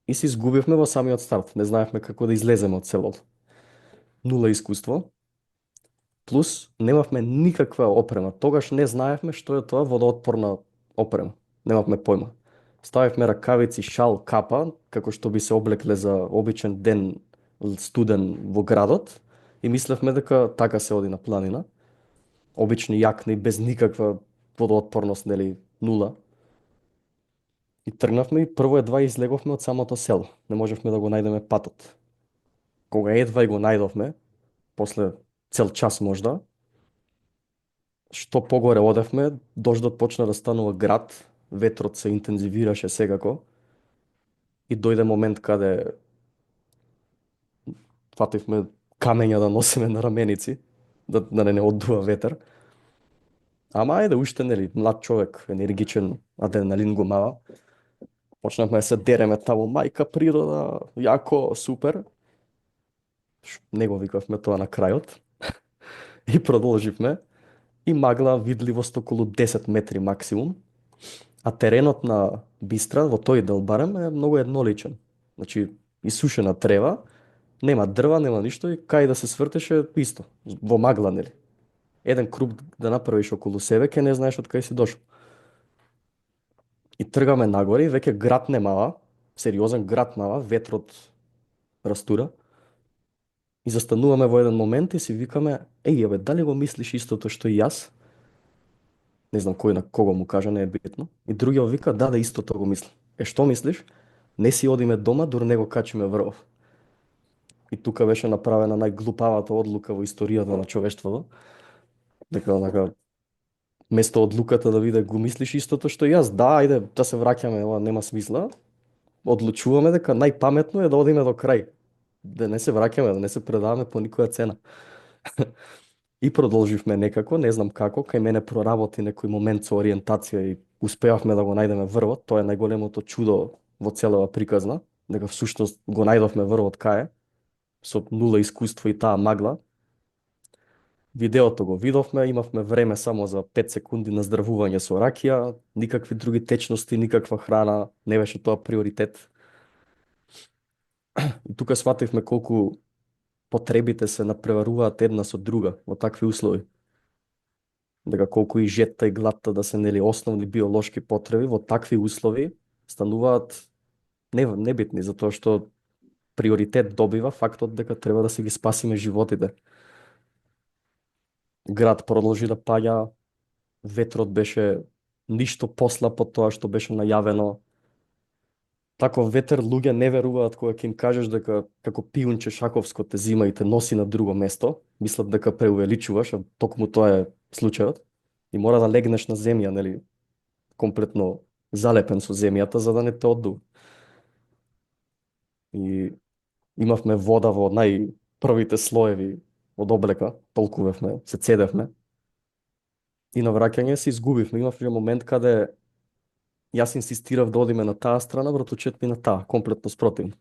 и се изгубивме во самиот старт. Не знаевме како да излеземе од селото. Нула искуство, плюс немавме никаква опрема. Тогаш не знаевме што е тоа водоотпорна опрема. Немавме појма. Ставивме ракавици, шал, капа, како што би се облекле за обичен ден студен во градот и мислевме дека така се оди на планина. Обични јакни, без никаква водоотпорност, нели, нула. И тргнавме и прво едва излеговме од самото село. Не можевме да го најдеме патот. Кога едва и го најдовме, после цел час можда, што погоре одевме, дождот почна да станува град, ветрот се интензивираше секако и дојде момент каде фативме камења да носиме на раменици, да не оддува ветер. Ама ајде уште, нели, млад човек, енергичен, адреналин го мава. Почнавме да се дереме таму, мајка природа, јако, супер. Не го викавме тоа на крајот. И продолживме. И магла видливост околу 10 метри максимум. А теренот на Бистра, во тој дел барем, е многу едноличен. Значи, исушена трева, нема дрва, нема ништо и кај да се свртеше исто, во магла, нели. Еден круг да направиш околу себе, ке не знаеш од кај си дошол. И тргаме нагоре и веќе град немава, сериозен град мава, ветрот растура. И застануваме во еден момент и си викаме, еј, бе, дали го мислиш истото што и јас? Не знам кој на кого му кажа, не е битно. И другиот вика, да, да, истото го мислам. Е, што мислиш? Не си одиме дома, дур не го качиме врвов. И тука беше направена најглупавата одлука во историјата на човештвото. Дека, онака, место одлуката да биде, го мислиш истото што и јас, да, ајде, да се враќаме, ова нема смисла. Одлучуваме дека најпаметно е да одиме до крај. Да не се враќаме, да не се предаваме по никоја цена. И продолживме некако, не знам како, кај мене проработи некој момент со ориентација и успеавме да го најдеме врвот. Тоа е најголемото чудо во целава приказна, дека всушност го најдовме врвот кај е, со нула искуство и таа магла. Видеото го видовме, имавме време само за 5 секунди на здравување со ракија, никакви други течности, никаква храна, не беше тоа приоритет. И тука свативме колку потребите се напреваруваат една со друга во такви услови. Дека колку и жетта и гладта да се, нели, основни биолошки потреби во такви услови стануваат небитни, затоа што приоритет добива фактот дека треба да си ги спасиме животите. Град продолжи да паѓа, ветрот беше ништо послаб од тоа што беше најавено. Таков ветер луѓе не веруваат кога ќе им кажеш дека како пијунче шаковско те зима и те носи на друго место. Мислат дека преувеличуваш, а токму тоа е случајот. И мора да легнеш на земја, нели, комплетно залепен со земјата за да не те оддува. И имавме вода во најпрвите слоеви од облека, толкувавме, се цедевме. И на враќање се изгубивме. Имавме момент каде јас инсистирав да одиме на таа страна, братучет ми на таа, комплетно спротивно.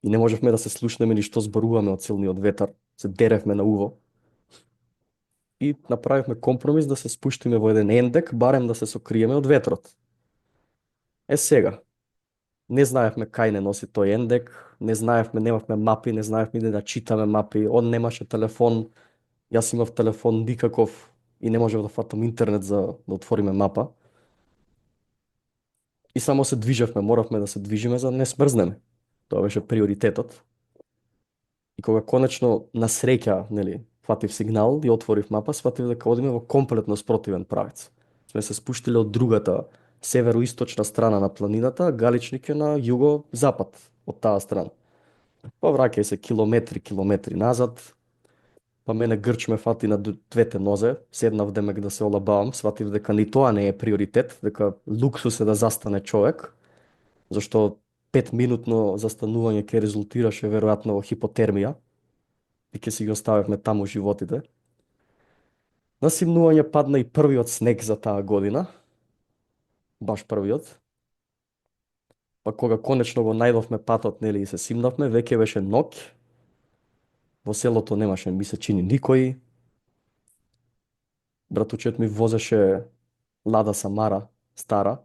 И не можевме да се слушнеме ни што зборуваме од силниот ветар. Се деревме на уво. И направивме компромис да се спуштиме во еден ендек, барем да се сокриеме од ветрот. Е сега, не знаевме кај не носи тој ендек, не знаевме, немавме мапи, не знаевме да читаме мапи, он немаше телефон, јас имав телефон никаков и не можев да фатам интернет за да отвориме мапа. И само се движевме, моравме да се движиме за да не смрзнеме. Тоа беше приоритетот. И кога конечно на среќа, нели, фатив сигнал и отворив мапа, сватив дека одиме во комплетно спротивен правец. Сме се спуштиле од другата североисточна страна на планината, а Галичник е на југо-запад од таа страна. Па враќај се километри, километри назад, па мене грч ме фати на двете нозе, седнав демек да се олабавам, сватив дека ни тоа не е приоритет, дека луксус е да застане човек, зашто 5 минутно застанување ќе резултираше веројатно во хипотермија и ќе си ги оставевме таму животите. На симнување падна и првиот снег за таа година, баш првиот. Па кога конечно го најдовме патот, нели, и се симнавме, веќе беше ноќ. Во селото немаше, ми се чини, никој. Братучет ми возеше Лада Самара, стара,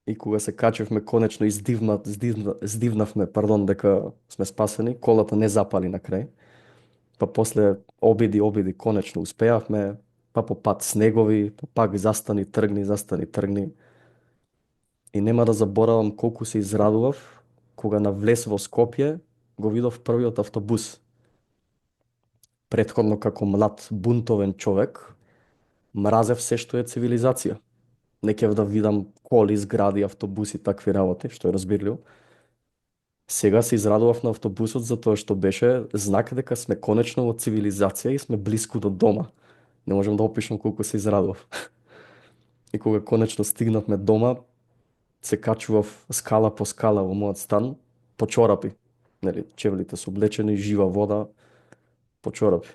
и кога се качевме, конечно издивнавме, пардон, дека сме спасени, колата не запали на крај. Па после обиди, конечно успеавме, па по пат снегови, па пак застани, тргни. И нема да заборавам колку се израдував кога на влез во Скопје го видов првиот автобус. Претходно како млад бунтовен човек, мразев се што е цивилизација. Не кев да видам коли, згради, автобуси, такви работи, што е разбирливо. Сега се израдував на автобусот затоа што беше знак дека сме конечно во цивилизација и сме блиску до дома. Не можам да опишам колку се израдував. И кога конечно стигнавме дома, се качував скала по скала во мојот стан по чорапи. Нели, чевлите се облечени, жива вода, по чорапи.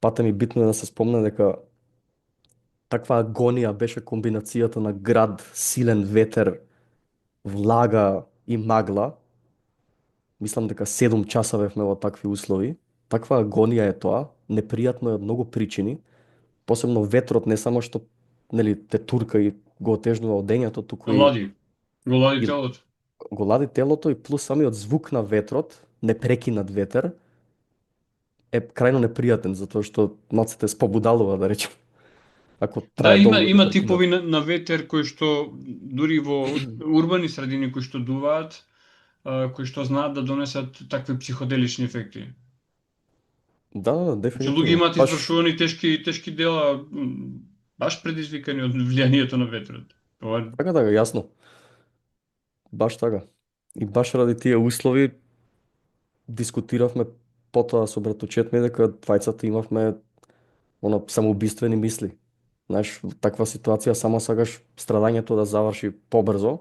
Пата ми битно е да се спомне дека таква агонија беше комбинацијата на град, силен ветер, влага и магла. Мислам дека 7 часа бевме во такви услови. Таква агонија е тоа, непријатно е од многу причини, посебно ветрот не само што нели те турка и го отежнува одењето, туку Го лади и телото. го лади телото и плюс самиот звук на ветрот, непрекинат ветер, е крајно непријатен затоа што ноците спобудалува, да речем, ако Да, трае долго има ветровкината. типови на ветер кои што дури во урбани средини кои што дуваат, кои што знаат да донесат такви психоделични ефекти. Да, да, Значи луѓе дефинитивно. имаат Баш извршувани тешки дела баш предизвикани од влијанието на ветрот. Ова така, така, јасно. Баш така. И баш ради тие услови дискутиравме потоа со братучет ми дека двајцата имавме самоубиствени мисли. Знаеш, во таква ситуација само сакаш страдањето да заврши побрзо.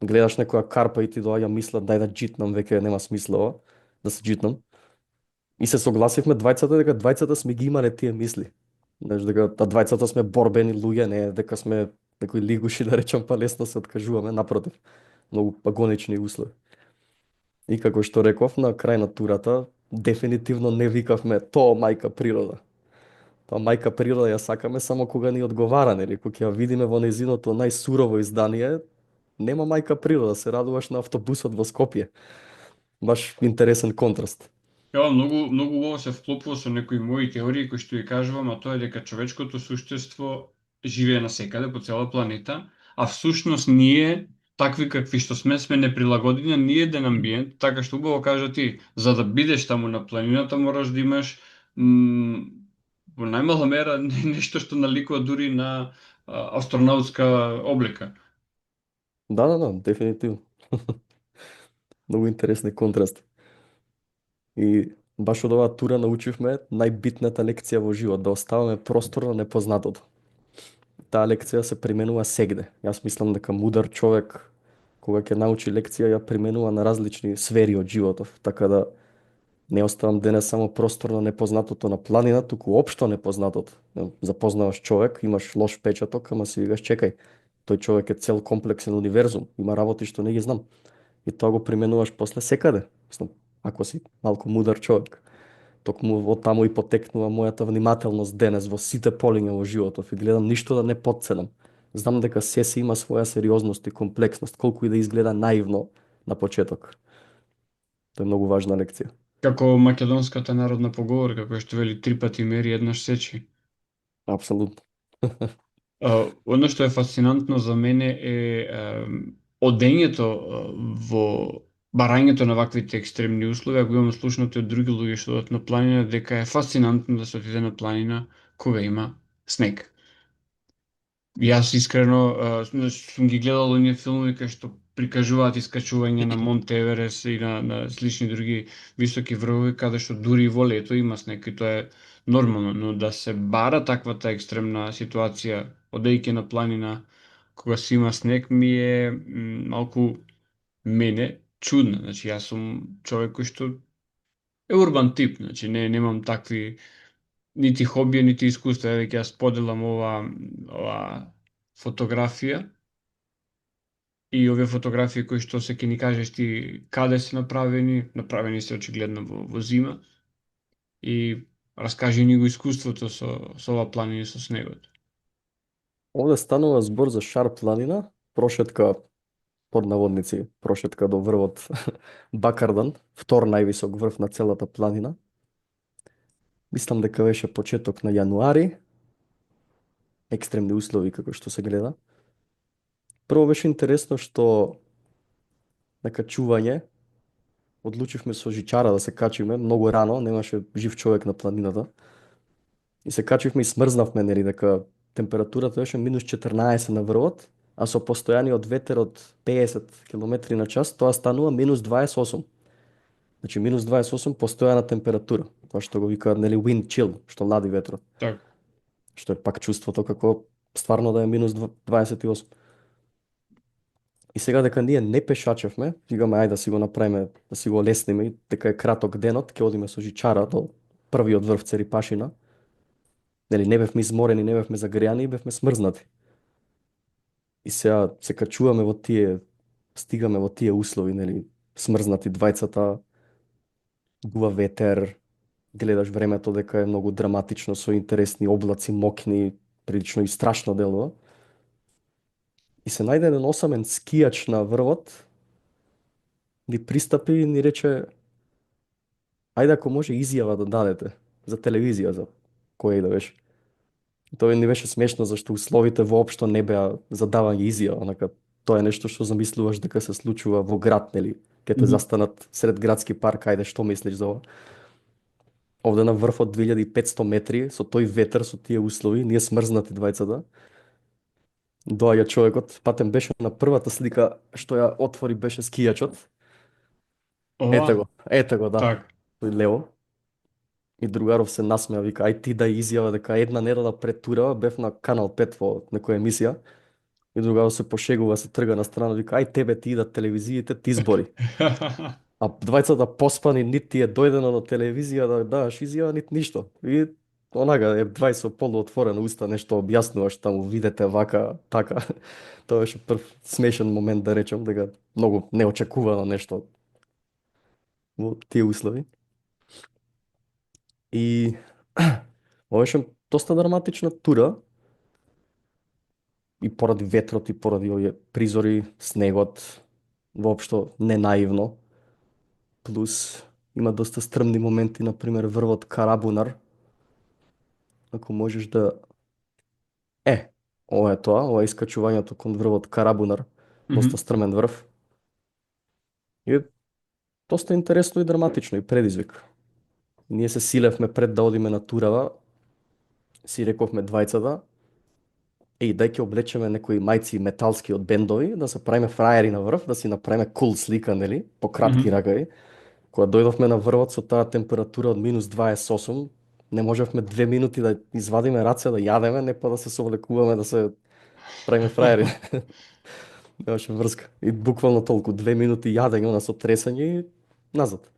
Гледаш некоја карпа и ти доаѓа мисла дај да джитнам, веќе нема смисла ова, да се джитнам. И се согласивме двајцата дека двајцата сме ги имале тие мисли. Знаеш, дека двајцата сме борбени луѓе, не е дека сме некои лигуши, да речам, па лесно се откажуваме, напротив, многу агонични услови. И како што реков, на крај на турата, дефинитивно не викавме тоа мајка природа. Тоа мајка природа ја сакаме само кога ни одговара, нели? Кога ќе ја видиме во нејзиното најсурово издание, нема мајка природа, се радуваш на автобусот во Скопје. Баш интересен контраст. Ја многу убаво се вклопува со некои мои теории кои што ја кажувам, а тоа е дека човечкото суштество живее насекаде по цела планета, а всушност ние такви какви што сме неприлагодени на ниеден амбиент, така што убаво кажа ти, за да бидеш таму на планината мораш да имаш во најмала мера нешто што наликува дури на астронаутска облека. Да, да, да, дефинитивно. Многу интересни контрасти. И баш од оваа тура научивме најбитната лекција во живот, да оставаме простор на непознатото. Таа лекција се применува сегде. Јас мислам дека мудар човек, кога ќе научи лекција, ја применува на различни сфери од животов, така да не оставам денес само простор на непознатото на планина, туку општо непознатото. Запознаваш човек, имаш лош печаток, ама си викаш чекај, тој човек е цел комплексен универзум, има работи што не ги знам. И тоа го применуваш после секаде. Мислам, ако си малку мудар човек. Токму од таму и потекнува мојата внимателност денес во сите полиња во животов и гледам ништо да не потценам. Знам дека се си има своја сериозност и комплексност, колку и да изгледа наивно на почеток. Тоа е многу важна лекција. Како македонската народна поговорка која што вели три пати мери еднаш сечи. Апсолутно. Оно што е фасцинантно за мене е одењето во барањето на ваквите екстремни услови, ако имам слушнати од други луѓе што одат на планина, дека е фасцинантно да се отиде на планина кога има снег. Јас искрено сум ги гледал оние филмови кај што прикажуваат искачување на Монте Еверест и на слични други високи врвови, каде што дури и во лето има снег и тоа е нормално, но да се бара таквата екстремна ситуација, одејќи на планина кога се има снег, ми е малку мене чудно. Значи, јас сум човек кој што е урбан тип, значи немам такви нити хобија, нити искуство, еве ќе ја споделам ова фотографија и овие фотографии кои што се ќе ни кажеш ти каде се направени, направени се очигледно во зима и раскажи ни го искуството со ова планина и со снегот. Овде станува збор за Шар планина, прошетка под наводници, прошетка до врвот Бакардан, втор највисок врв на целата планина. Мислам дека беше почеток на јануари, екстремни услови како што се гледа. Прво беше интересно што на качување одлучивме со жичара да се качиме многу рано, немаше жив човек на планината. И се качивме и смрзнавме, нели, дека температурата беше минус 14 на врвот, а со постојаниот ветер од 50 км на час, тоа станува минус 28. Значи минус 28 постојана температура. Тоа што го викаат, нели, wind chill, што лади ветрот. Така. Што е пак чувството како стварно да е минус 28. И сега дека ние не пешачевме, викаме ајде да си го направиме, да си го лесниме, и дека е краток денот, ќе одиме со жичара до првиот врв Церипашина. Нели, не бевме изморени, не бевме загрејани, бевме смрзнати. И сега се качуваме во тие, стигаме во тие услови, нели, смрзнати двајцата, дува ветер, гледаш времето дека е многу драматично со интересни облаци, мокни, прилично и страшно делува. И се најде еден осамен скијач на врвот, ни пристапи и ни рече, ајде ако може изјава да дадете за телевизија, за која и да беше. И тоа ни беше смешно зашто условите воопшто не беа за давање изјава, онака тоа е нешто што замислуваш дека се случува во град, нели? Ке те Мгм. застанат сред градски парк, ајде што мислиш за ова? Овде на врв од 2500 метри, со тој ветер, со тие услови, ние смрзнати двајцата, доаѓа човекот, патем беше на првата слика што ја отвори беше скијачот. Ова, Ете го, да, така. тој лево. И другаров се насмеа, вика, ај ти да изјава дека една недела пред турава бев на Канал 5 во некоја емисија. И другаров се пошегува, се трга на страна, вика, ај тебе ти идат телевизиите, ти збори. А двајцата поспани, нит ти е дојдено на телевизија да даваш изјава, нит ништо. И онага е 20 со полуотворена уста, нешто објаснуваш таму, видете вака, така. Тоа беше прв смешен момент да речем, дека многу неочекувано нешто во тие услови. И ова беше доста драматична тура, и поради ветрот и поради овие призори, снегот, воопшто не наивно. Плюс има доста стрмни моменти, на пример врвот Карабунар. Ако можеш да ова е тоа, ова е искачувањето кон врвот Карабунар, доста Мгм. стрмен врв. И е доста интересно и драматично и предизвик. Ние се силевме пред да одиме на турава, си рековме двајцата, дај ќе облечеме некои мајци металски од бендови, да се правиме фраери на врв, да си направиме кул слика, нели, по кратки Мгм. ракави. Кога дојдовме на врвот со таа температура од минус 28, не можевме 2 минути да извадиме раце, да јадеме, не па да се совлекуваме, да се правиме фраери. Немаше врска. И буквално толку, 2 минути јадење, она со тресање и назад.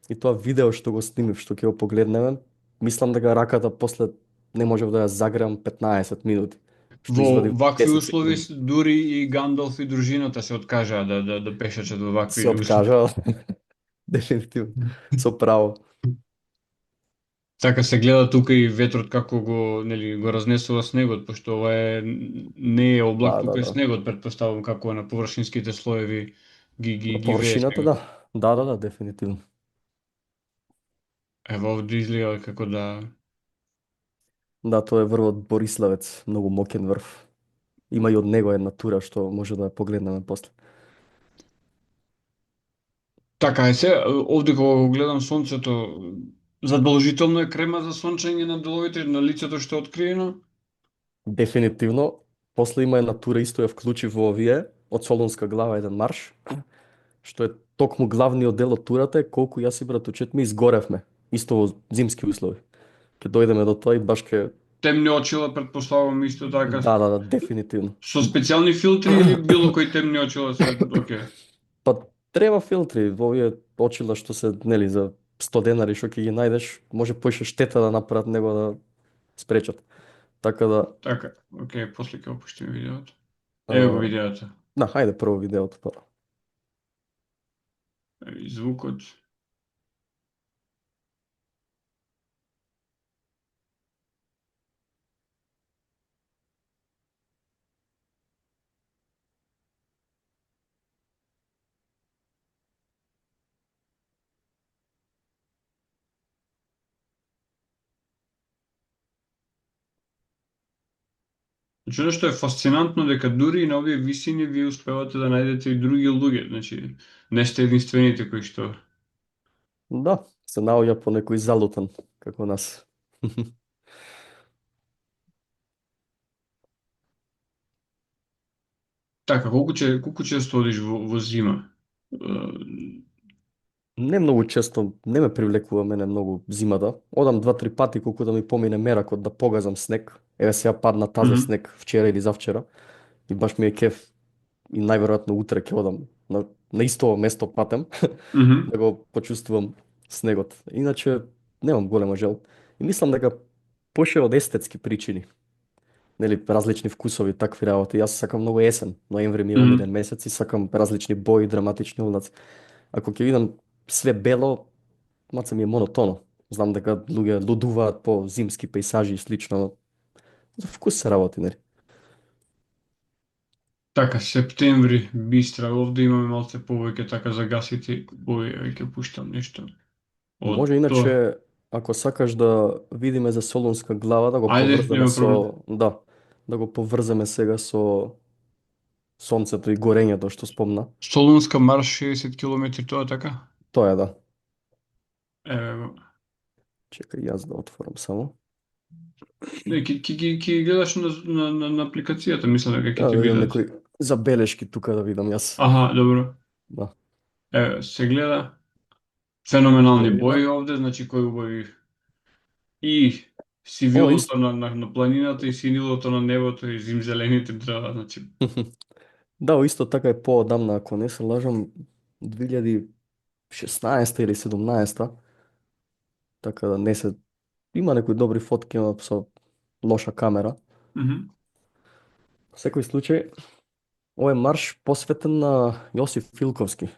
И тоа видео што го снимив, што ќе го погледнеме, мислам дека раката после не можев да ја загреам 15 минути, што Во извадив вакви 10 услови секунди. дури и Гандалф и дружината се откажаа да пешачат во Се вакви услови. откажа, дефинитивно, со право. Така се гледа тука и ветрот како го, нели, го разнесува снегот, пошто ова е не е облак, Да, туку да, е да. снегот, претпоставувам како е на површинските слоеви На ги вее површината, снегот. да. Да, да, да, дефинитивно. Ево овде изгледа како да. Да, тоа е врвот Бориславец, многу мокен врв. Има и од него една тура што може да ја погледнеме после. Така е се, овде кога го гледам сонцето, задолжително е крема за сончење на деловите на лицето што е откриено. Дефинитивно, После има една тура, исто ја вклучив во овие, од Солунска глава еден марш, што е токму главниот дел од турата е колку јас и братучет ми изгоревме, исто во зимски услови. Ке дојдеме до тоа и баш ке... Темни очила, предпоставувам исто така. Да, дефинитивно. Со специјални филтри или било кои темни очила се окей? Па треба филтри, во овие очила што се, нели, за 100 денари што ќе ги најдеш, може поише штета да направат него да спречат. Така да, Така, окей, после ќе опуштиме видеото. Ево го а, видеото. да, хајде прво видеото па. И звукот. Значи, оно што е фасцинантно дека дури и на овие висини вие успевате да најдете и други луѓе, значи не сте единствените кои што... Да, се наоѓа по некој залутан, како нас. Така, колку често одиш во зима? Не многу често, не ме привлекува мене многу зимата. Одам 2-3 пати колку да ми помине меракот да погазам снег. Еве сега падна таза Мгм, снег вчера или завчера и баш ми е кеф и најверојатно утре ќе одам на исто место патем мгм. да го почувствувам снегот. Иначе немам голема жел. И мислам дека поше од естетски причини, нели различни вкусови, такви работи. Јас сакам многу есен. Ноември ми е Мгм. омилен месец и сакам различни бои, драматични улици. Ако ќе видам све бело, маца ми е монотоно. Знам дека луѓе лудуваат по зимски пейсажи и слично, но за вкус се работи, нели? Така, септември, Бистра, овде имаме малце повеќе така загасити бои, ќе пуштам нешто од Може тоа. иначе, ако сакаш да видиме за Солунска глава, да го Ајде, поврземе нема проблем. со, да, да го поврземе сега со сонцето и горењето што спомна. Солунска марш 60 километри, тоа така? Тоа е, да. Еве го. Чекај јас да отворам само. Не, ќе гледаш на апликацијата, мислам дека ќе Да, ти да видам бидат. некои забелешки тука да видам јас. Аха, добро. Да. Еве, се гледа. Феноменални Еве бои го. овде, значи кои убави и Ова сивилото исто. на планината и синилото на небото и зимзелените дрва, значи. Да, исто така е поодамна, ако не се лажам, 2016 или 17, така да не се... Има некои добри фотки, но со лоша камера. Мгм. Во секој случај, овој марш посветен на Јосиф Филковски,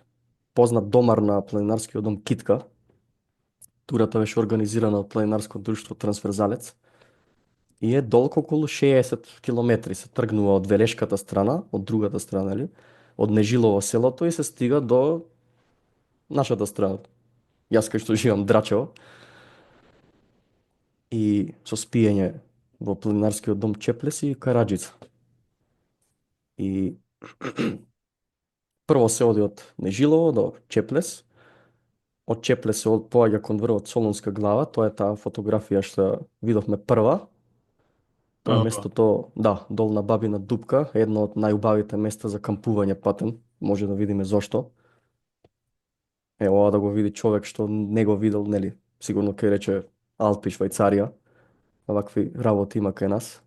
познат домар на планинарскиот дом Китка. Турата беше организирана од планинарско друштво Трансферзалец и е долг околу 60 километри. Се тргнува од Велешката страна, од другата страна, или, од Нежилово селото и се стига до нашата страна. Јас кај што живам Драчево и со спиење во планинарскиот дом Чеплес и Караджица. И прво се оди од Нежилово до Чеплес, од Чеплес се поаѓа кон врвот Солунска глава, тоа е таа фотографија што видовме прва. Тоа е Ова. местото, да, Долна Бабина дупка, едно од најубавите места за кампување патем, може да видиме зошто. Е, ова да го види човек што не го видел, нели, сигурно ќе рече Алпи, Швајцарија, вакви работи има кај нас.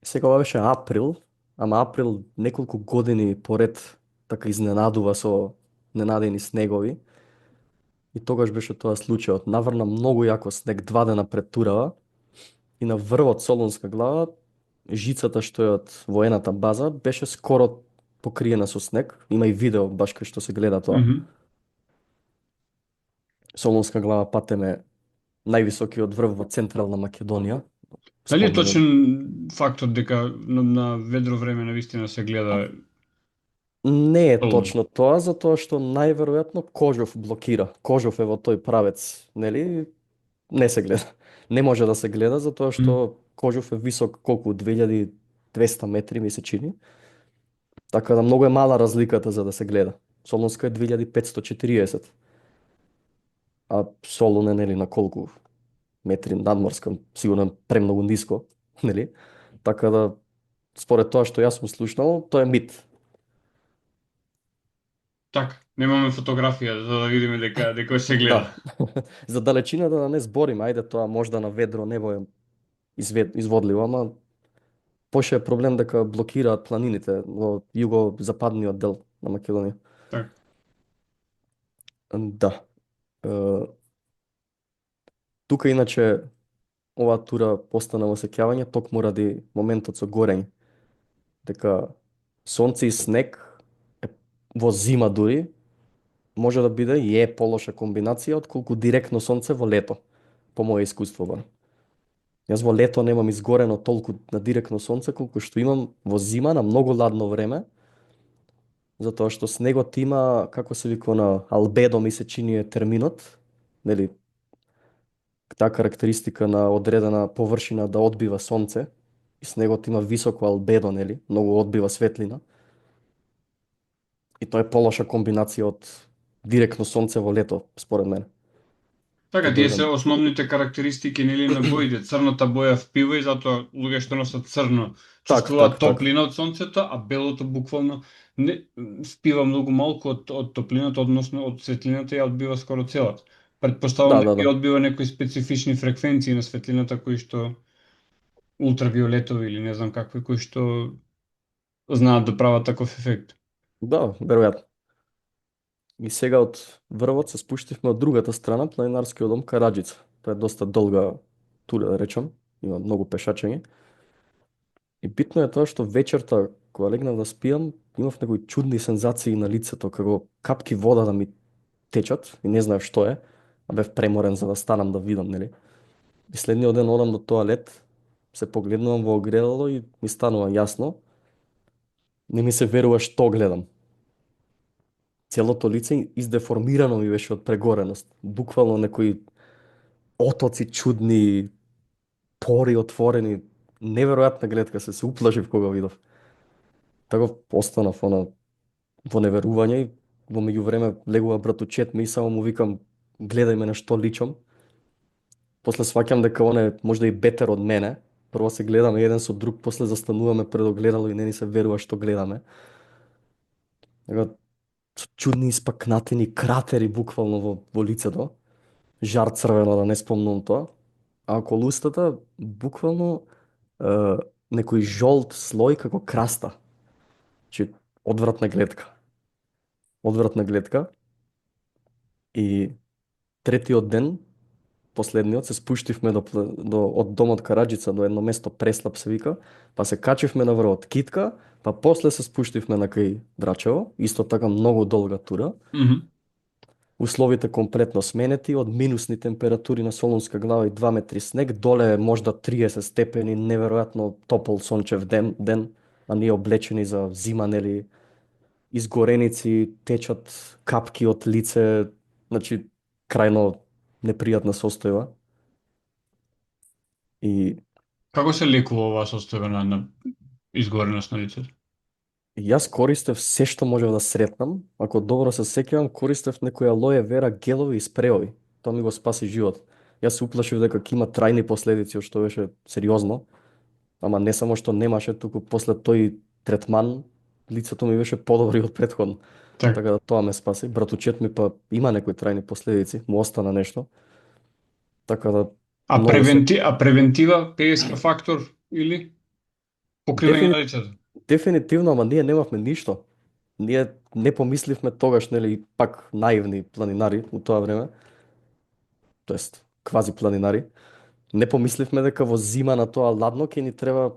Сега ова беше април, ама април неколку години поред така изненадува со ненадени снегови. И тогаш беше тоа случајот. Наврна многу јако снег 2 дена пред турава и на врвот Солунска глава жицата што е од воената база беше скоро покриена со снег. Има и видео баш кај што се гледа тоа. Мгм. Солунска глава патем е највисокиот врв во Централна Македонија. Дали е Спомнувам. точен фактот дека на ведро време навистина се гледа Не е Солун? точно тоа, затоа што најверојатно Кожов блокира. Кожов е во тој правец, нели? Не се гледа. Не може да се гледа затоа Мгм. што Кожов е висок колку 2200 метри ми се чини. Така да многу е мала разликата за да се гледа. Солунска е 2540, а Солун е нели на колку метри надморска, сигурно е премногу ниско, нели? Така да, според тоа што јас сум слушнал, тоа е мит. Така, немаме фотографија за да видиме дека се гледа. Да. За далечината да не збориме, ајде тоа можда на ведро небо е изводливо, ама поше е проблем дека блокираат планините во југо-западниот дел на Македонија. Така. Да. Е, тука иначе оваа тура постана во сеќавање токму ради моментот со горење, дека сонце и снег е, во зима дури може да биде и е полоша комбинација отколку директно сонце во лето, по мое искуство бар. Јас во лето немам изгорено толку на директно сонце колку што имам во зима на многу ладно време, затоа што снегот има, како се вика на албедо ми се чини е терминот, нели, таа карактеристика на одредена површина да одбива сонце, и снегот има високо албедо, нели, многу одбива светлина, и тоа е полоша комбинација од директно сонце во лето, според мене. Така, Ќе тие се дојдам. основните карактеристики нели на боите. Црната боја впива и затоа луѓе што носат црно Так, чувствуваат так, так. топлина од сонцето, а белото буквално не впива многу малку од топлината, односно од светлината ја одбива скоро целата. Предпоставам Да, да, дека да. ја одбива некои специфични фреквенции на светлината кои што ултравиолетови или не знам какви кои што знаат да прават таков ефект. Да, веројатно. И сега од врвот се спуштивме од другата страна, планинарскиот дом Караџица. Тоа е доста долга тура, да речам, има многу пешачење. И битно е тоа што вечерта, кога легнав да спиам, имав некои чудни сензации на лицето, како капки вода да ми течат и не знаев што е, а бев преморен за да станам да видам, нели? И следниот ден одам до тоалет, се погледнувам во огледало и ми станува јасно, не ми се верува што гледам. Целото лице издеформирано ми беше од прегореност. Буквално некои отоци чудни, пори отворени. Неверојатна гледка, се уплашив кога видов. Така останав во неверување и во меѓувреме легува братучет ми и само му викам гледај ме на што личам. После сваќам дека он е можда и бетер од мене. Прво се гледаме еден со друг, после застануваме пред огледало и не ни се верува што гледаме. Така, чудни испакнатени кратери буквално во лицето. Жар црвено, да не спомнувам тоа. А околу устата, буквално некој жолт слој како краста. Че одвратна гледка. Одвратна гледка. И третиот ден, последниот, се спуштивме од домот Караџица до едно место Преслап се вика, па се качивме на врвот Китка, па после се спуштивме на кај Драчево, исто така многу долга тура. Мгм. Условите комплетно сменети, од минусни температури на Солунска глава и 2 метри снег, доле е можда 30 степени, неверојатно топол сончев ден, а ние облечени за зима, нели, изгореници, течат капки од лице, значи крајно непријатна состојба. И Како се лекува оваа состојба на изгореност на лицето? јас користев се што можев да сретнам, ако добро се сеќавам, користев некои алоe вера гелови и спреови. Тоа ми го спаси живот. Јас се уплашив дека ќе има трајни последици, што беше сериозно, ама не само што немаше, туку после тој третман лицето ми беше подобро од претходно. Така. Така да тоа ме спаси. Братучет ми па има некои трајни последици, му остана нешто. Така да многу се А превентива, пееска фактор или покривање дефини... на лицето? дефинитивно, ама ние немавме ништо. Ние не помисливме тогаш, нели, пак наивни планинари у тоа време, тоест квази планинари, не помисливме дека во зима на тоа ладно ќе ни треба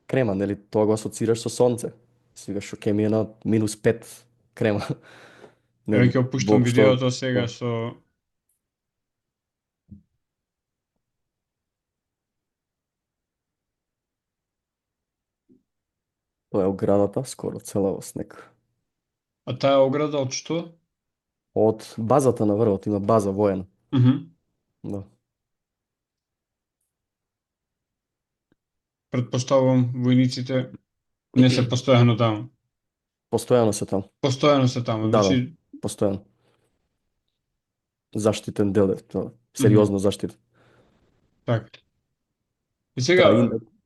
крема, нели, тоа го асоцираш со сонце. Си викаш, што ќе ми е на -5 крема. Еве Нели, ќе опуштам воопшто, видеото сега да. со Тоа е оградата, скоро цела во снег. а таа ограда од што? Од базата на врвот, има база воена. Мгм. Да. Предпоставувам војниците не се постојано таму. Постојано се таму. Постојано се таму, Да, да, значи постојано. Заштитен дел е тоа, мгм, сериозно заштитен. така. И Та, сега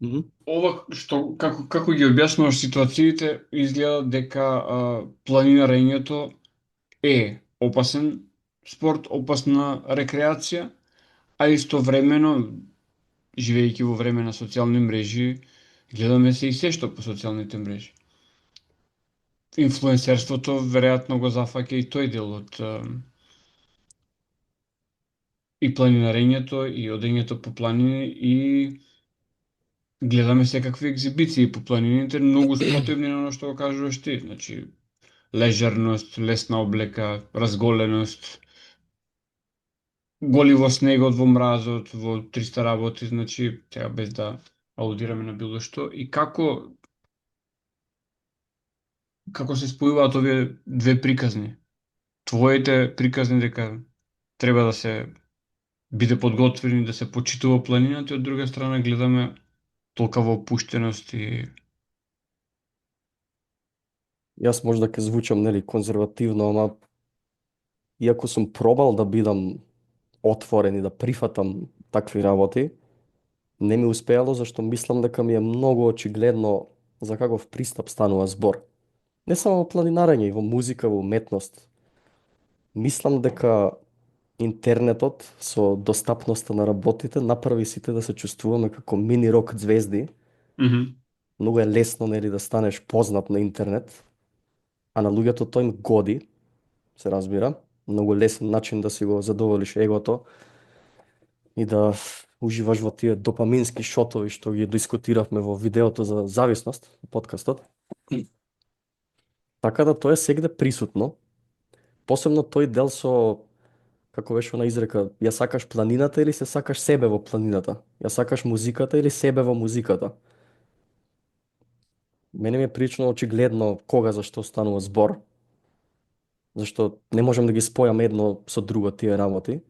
Мгм. ова што како ги објаснуваш ситуациите, изгледа дека планирањето е опасен спорт, опасна рекреација, а истовремено, живеејќи во време на социјални мрежи, гледаме се и се што по социјалните мрежи. Инфлуенсерството веројатно го зафаќа и тој дел од и планинарењето и одењето по планини и гледаме секакви екзибиции по планините, многу спротивни на оно што го кажуваш ти. Значи, лежерност, лесна облека, разголеност, голи во снегот, во мразот, во 300 работи, значи, сега без да аудираме на било што. И како се спојуваат овие две приказни? Твоите приказни дека треба да се биде подготвени, да се почитува планината, и од друга страна гледаме толкава опуштеност и... Јас можда ќе звучам, нели, конзервативно, ама иако сум пробал да бидам отворен и да прифатам такви работи, не ми успеало зашто мислам дека ми е многу очигледно за каков пристап станува збор. Не само во планинарење, и во музика, во уметност. Мислам дека интернетот со достапноста на работите направи сите да се чувствуваме како мини рок звезди. Мгм. Многу е лесно, нели, да станеш познат на интернет, а на луѓето тој им годи, се разбира, многу лесен начин да си го задоволиш егото и да уживаш во тие допамински шотови што ги дискутиравме во видеото за зависност, подкастот. Така да тоа е сегде присутно, посебно тој дел со, како беше она изрека, ја сакаш планината или се сакаш себе во планината? Ја сакаш музиката или себе во музиката? Мене ми е прилично очигледно кога за што станува збор, зашто не можам да ги спојам едно со друго тие работи.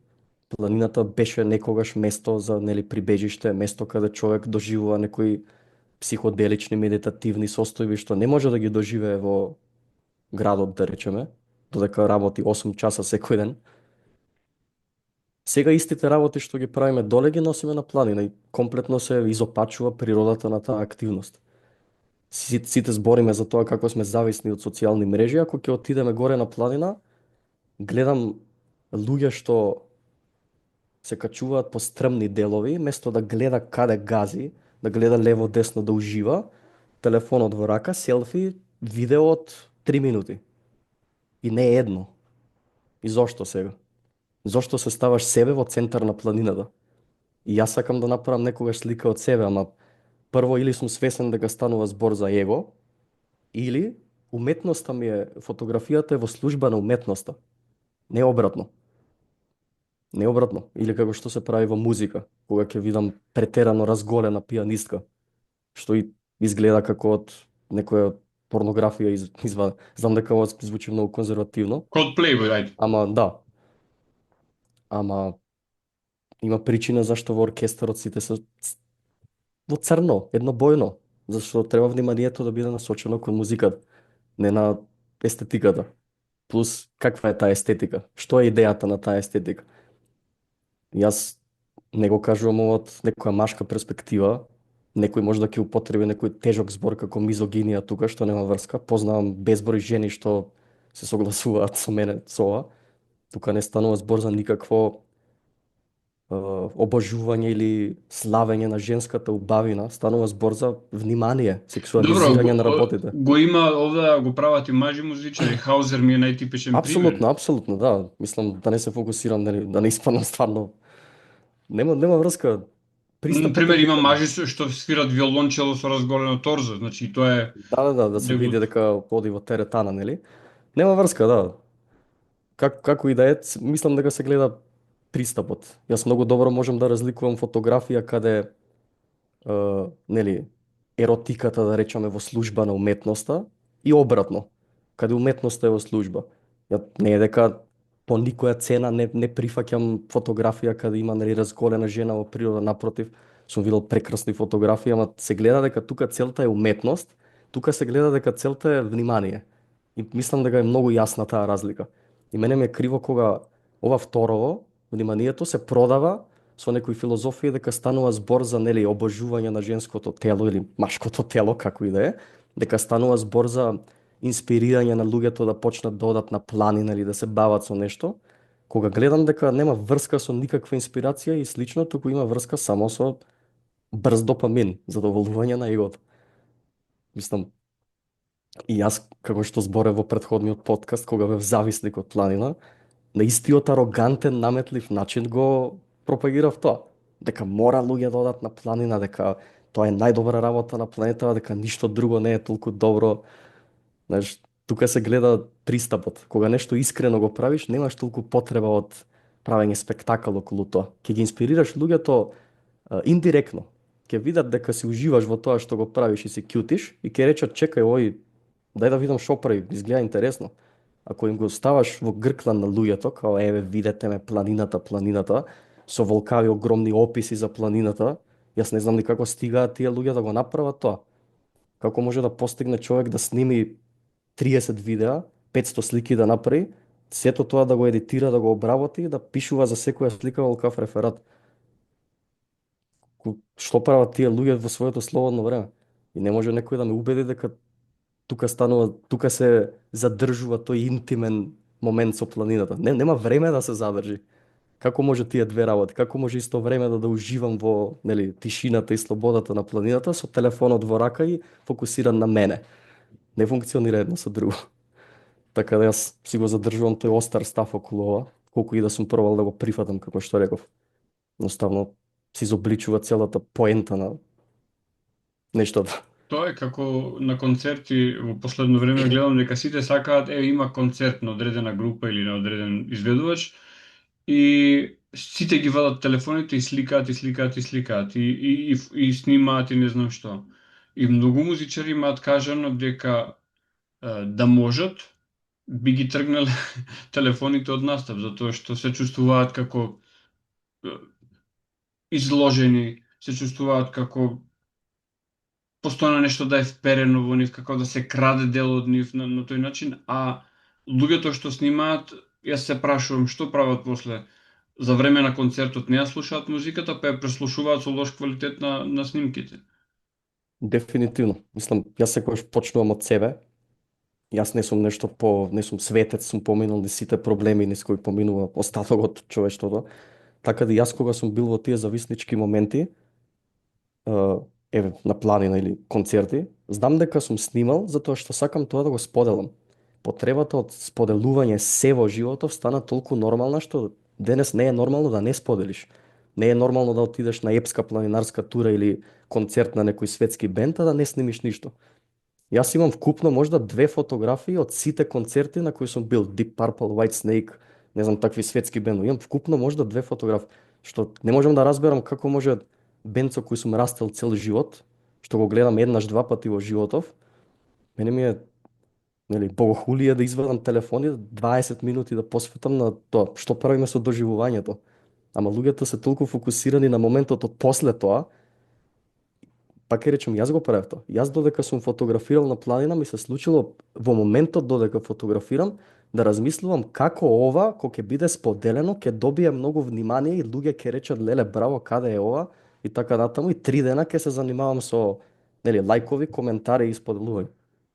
Планината беше некогаш место за, нели, прибежиште, место каде човек доживува некои психоделични, медитативни состојби што не може да ги доживее во градот, да речеме, додека работи 8 часа секој ден. Сега истите работи што ги правиме доле ги носиме на планина и комплетно се изопачува природата на таа активност. Сите збориме за тоа како сме зависни од социјални мрежи, ако ќе отидеме горе на планина, гледам луѓе што се качуваат по стрмни делови, место да гледа каде гази, да гледа лево десно да ужива, телефонот во рака, селфи, видео од 3 минути. И не едно. И зошто сега? Зошто се ставаш себе во центар на планината? И јас сакам да направам некогаш слика од себе, ама прво или сум свесен дека станува збор за его, или уметноста ми е, фотографијата е во служба на уметноста. Не обратно. Не обратно. Или како што се прави во музика, кога ќе видам претерано разголена пианистка, што и изгледа како од некоја порнографија извадена. Знам дека ова звучи многу конзервативно, Coldplay, бе, ајде. ама да, ама има причина зашто во оркестарот сите се во црно, еднобојно, зашто треба вниманието да биде насочено кон музиката, не на естетиката. Плюс, каква е таа естетика? Што е идејата на таа естетика? Јас не го кажувам ова од некоја машка перспектива, некој може да ќе употреби некој тежок збор како мизогинија тука, што нема врска. Познавам безброј жени што се согласуваат со мене со ова. Тука не станува збор за никакво обожување или славење на женската убавина, станува збор за внимание, Добро, сексуализирање на работите. го има овде, го прават и мажи музичари. Хаузер ми е најтипичен пример. Апсолутно, апсолутно, да. Мислам да не се фокусирам, да не испадам стварно. Нема врска. Пристапот е Пример, има еден. мажи што свират виолончело со разголено торзо. Значи, и тоа е Да се види дебут. дека оди во теретана, нели? Нема врска, да. Како и да е, мислам дека се гледа пристапот. Јас многу добро можам да разликувам фотографија каде нели, еротиката, да речеме, во служба на уметноста и обратно, каде уметноста е во служба. Ја не е дека по никоја цена не прифаќам фотографија каде има, нели, разголена жена во природа, напротив, сум видел прекрасни фотографии, ама се гледа дека тука целта е уметност, тука се гледа дека целта е внимание. И мислам дека е многу јасна таа разлика. И мене ме е криво кога ова второво, вниманието се продава со некои филозофија дека станува збор за нели обожување на женското тело или машкото тело, како и да е, дека станува збор за инспирирање на луѓето да почнат да одат на планина или да се бават со нешто, кога гледам дека нема врска со никаква инспирација и слично, туку има врска само со брз допамин, задоволување на егото. Мислам, и јас, како што зборев во претходниот подкаст, кога бев зависник од планина, на истиот арогантен, наметлив начин го пропагирав тоа. Дека мора луѓе да одат на планина, дека тоа е најдобра работа на планетата, дека ништо друго не е толку добро. Знаеш, тука се гледа пристапот. Кога нешто искрено го правиш, немаш толку потреба од правење спектакл околу тоа. Ќе ги инспирираш луѓето индиректно. Ќе видат дека си уживаш во тоа што го правиш и се кјутиш и ќе речат чекај ој, дај да видам шо прави, изгледа интересно. Ако им го ставаш во грклан на луѓето, као еве видете ме планината, планината, со волкави огромни описи за планината, јас не знам ни како стигаат тие луѓе да го направат тоа. Како може да постигне човек да сними 30 видеа, 500 слики да направи, сето тоа да го едитира, да го обработи и да пишува за секоја слика волкав реферат. Што прават тие луѓе во своето слободно време? И не може некој да ме убеди дека тука станува, тука се задржува тој интимен момент со планината. Нема време да се задржи. Како може тие две работи? Како може исто време да уживам во, нели, тишината и слободата на планината со телефонот во рака и фокусиран на мене? Не функционира едно со друго. Така да јас си го задржувам тој остар став околу ова, колку и да сум пробал да го прифатам како што реков. Едноставно се изобличува целата поента на нештото. Тоа е како на концерти во последно време гледам дека сите сакаат, има концерт на одредена група или на одреден изведувач и сите ги вадат телефоните и сликаат и сликаат и сликаат и снимаат и не знам што. И многу музичари имаат кажано дека да можат би ги тргнале телефоните од настап затоа што се чувствуваат како изложени, се чувствуваат како постојано нешто да е вперено во нив, како да се краде дел од нив на тој начин, а луѓето што снимаат, јас се прашувам што прават после. За време на концертот не ја слушаат музиката, па ја преслушуваат со лош квалитет на снимките. Дефинитивно. Мислам, јас секогаш почнувам од себе. Јас не сум нешто не сум светец, сум поминал низ сите проблеми низ кои поминува остатокот од човештвото. Така да јас кога сум бил во тие зависнички моменти, еве на планина или концерти, знам дека сум снимал затоа што сакам тоа да го споделам. Потребата од споделување се во животов стана толку нормална што денес не е нормално да не споделиш. Не е нормално да отидеш на епска планинарска тура или концерт на некој светски бенд, а да не снимиш ништо. Јас имам вкупно можда 2 фотографии од сите концерти на кои сум бил, Deep Purple, White Snake, не знам такви светски бендови. Имам вкупно можда 2 фотографии, што не можам да разберам како може бенд со кој сум растел цел живот, што го гледам еднаш два пати во животов. Мене ми е нели богохулие да извадам телефон и 20 минути да посветам на тоа што правиме со доживувањето. Ама луѓето се толку фокусирани на моментот од после тоа. Пак ќе речем, јас го правев тоа. Јас додека сум фотографирал на планина, ми се случило во моментот додека фотографирам да размислувам како ова, кога ќе биде споделено, ќе добие многу внимание и луѓе ќе речат леле браво, каде е ова и така натаму и 3 дена ќе се занимавам со нели лајкови, коментари и споделување.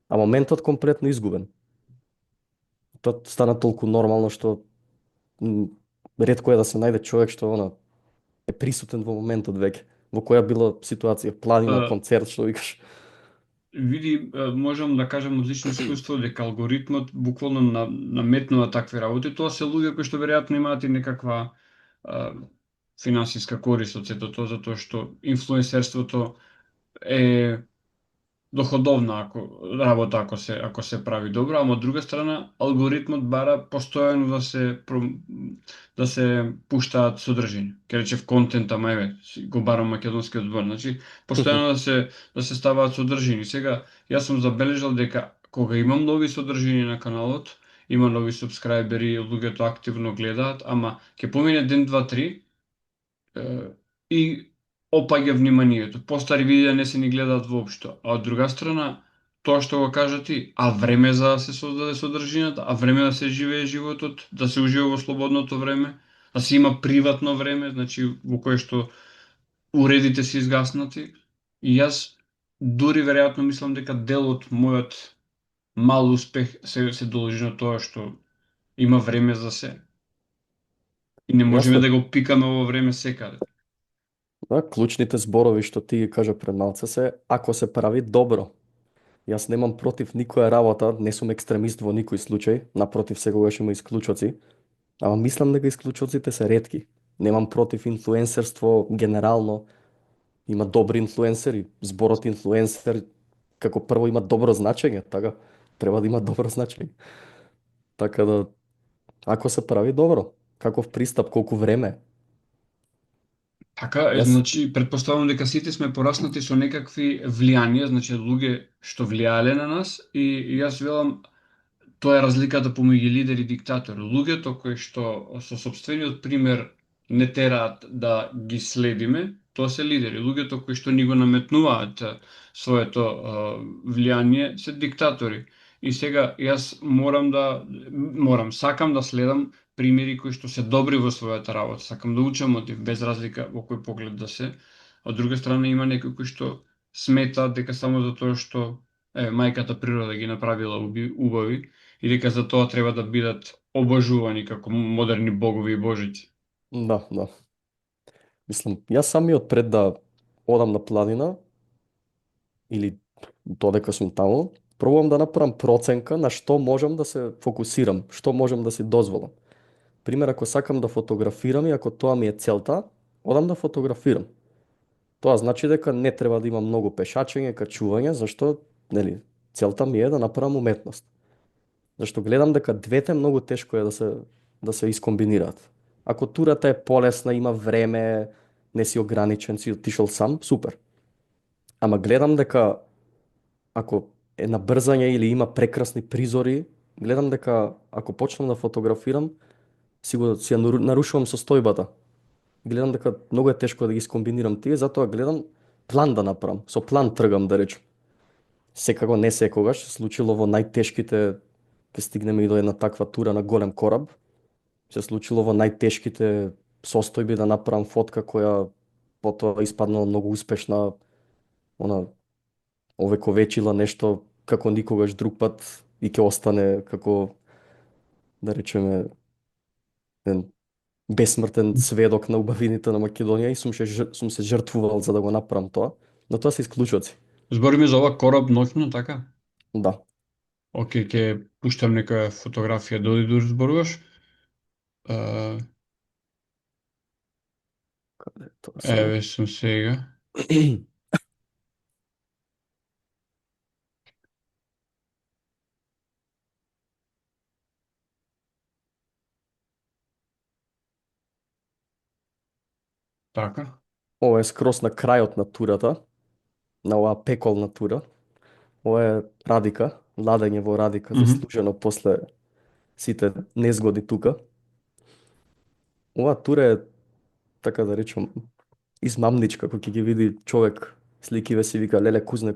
А моментот комплетно изгубен. Тоа стана толку нормално што ретко е да се најде човек што е присутен во моментот веќе. Во која била ситуација, планина, концерт, што викаш? Види, можам да кажам од лично искуство дека алгоритмот буквално наметнува такви работи. Тоа се луѓе кои што веројатно имаат и некаква финансиска корист од сето тоа, затоа што инфлуенсерството е доходовна работа ако се прави добро, ама од друга страна алгоритмот бара постојано да се пуштаат содржини. Ке речев контент, ама еве, го барам македонскиот збор. Значи, постојано да се ставаат содржини. Сега, јас сум забележал дека кога имам нови содржини на каналот, има нови субскрајбери, луѓето активно гледаат, ама ќе помине ден, два, три и опаѓа вниманието. Постари видеа не се ни гледаат воопшто. А од друга страна, тоа што го кажа ти, а време за да се создаде содржината, а време да се живее животот, да се ужива во слободното време, да се има приватно време, значи во кое што уредите се изгаснати. И јас дури веројатно мислам дека дел од мојот мал успех се должи на тоа што има време за се. И не можеме Јасно, да го пикаме во време секаде. да, клучните зборови што ти ги кажа пред малце се ако се прави добро. Јас немам против никоја работа, не сум екстремист во никој случај, напротив секогаш има исклучоци, ама мислам дека исклучоците се ретки. Немам против инфлуенсерство генерално, има добри инфлуенсери, зборот инфлуенсер како прво има добро значење, така треба да има добро значење. Така да ако се прави добро, каков пристап, колку време. Така, Јас значи, предпоставувам дека сите сме пораснати со некакви влијанија, значи луѓе што влијале на нас и јас велам тоа е разликата помеѓу лидер и диктатор. Луѓето кои што со сопствениот пример не тераат да ги следиме, тоа се лидери. Луѓето кои што ни го наметнуваат своето влијание се диктатори. И сега јас сакам да следам примери кои што се добри во својата работа. Сакам да учам од нив без разлика во кој поглед да се. Од друга страна има некои кои што сметаат дека само затоа што мајката природа ги направила убави и дека за тоа треба да бидат обожувани како модерни богови и божици. да, да. Мислам, јас самиот пред да одам на планина или додека сум таму, пробувам да направам проценка на што можам да се фокусирам, што можам да си дозволам. Пример, ако сакам да фотографирам и ако тоа ми е целта, одам да фотографирам. Тоа значи дека не треба да имам многу пешачење, качување, зашто, нели, целта ми е да направам уметност. Зашто гледам дека двете многу тешко е да се искомбинираат. Ако турата е полесна, има време, не си ограничен, си отишол сам, супер. Ама гледам дека ако е на брзање или има прекрасни призори, гледам дека ако почнам да фотографирам, си ја нарушувам состојбата. Гледам дека многу е тешко да ги скомбинирам тие, затоа гледам план да направам. Со план тргам да речем. Секако не секогаш, се случило во најтешките, ќе стигнеме и до една таква тура на голем кораб, се случило во најтешките состојби да направам фотка која потоа испаднала многу успешна, она овековечила нешто како никогаш друг пат и ќе остане како, да речеме, еден бесмртен сведок на убавините на Македонија и сум се жртвувал за да го направам тоа, но тоа се исклучоци. Збориме за ова кораб ноќно, така? Да, Океј, ќе пуштам некоја фотографија доди дури зборуваш. Uh, каде е тоа сега? еве сум сега. Така. Ова е скрос на крајот на турата, на оваа пеколна тура. Ова е Радика, ладење во Радика, Мгм. заслужено после сите незгоди тука. Оваа тура е, така да речем, измамничка, кога ќе ги види човек сликиве си вика, леле кузне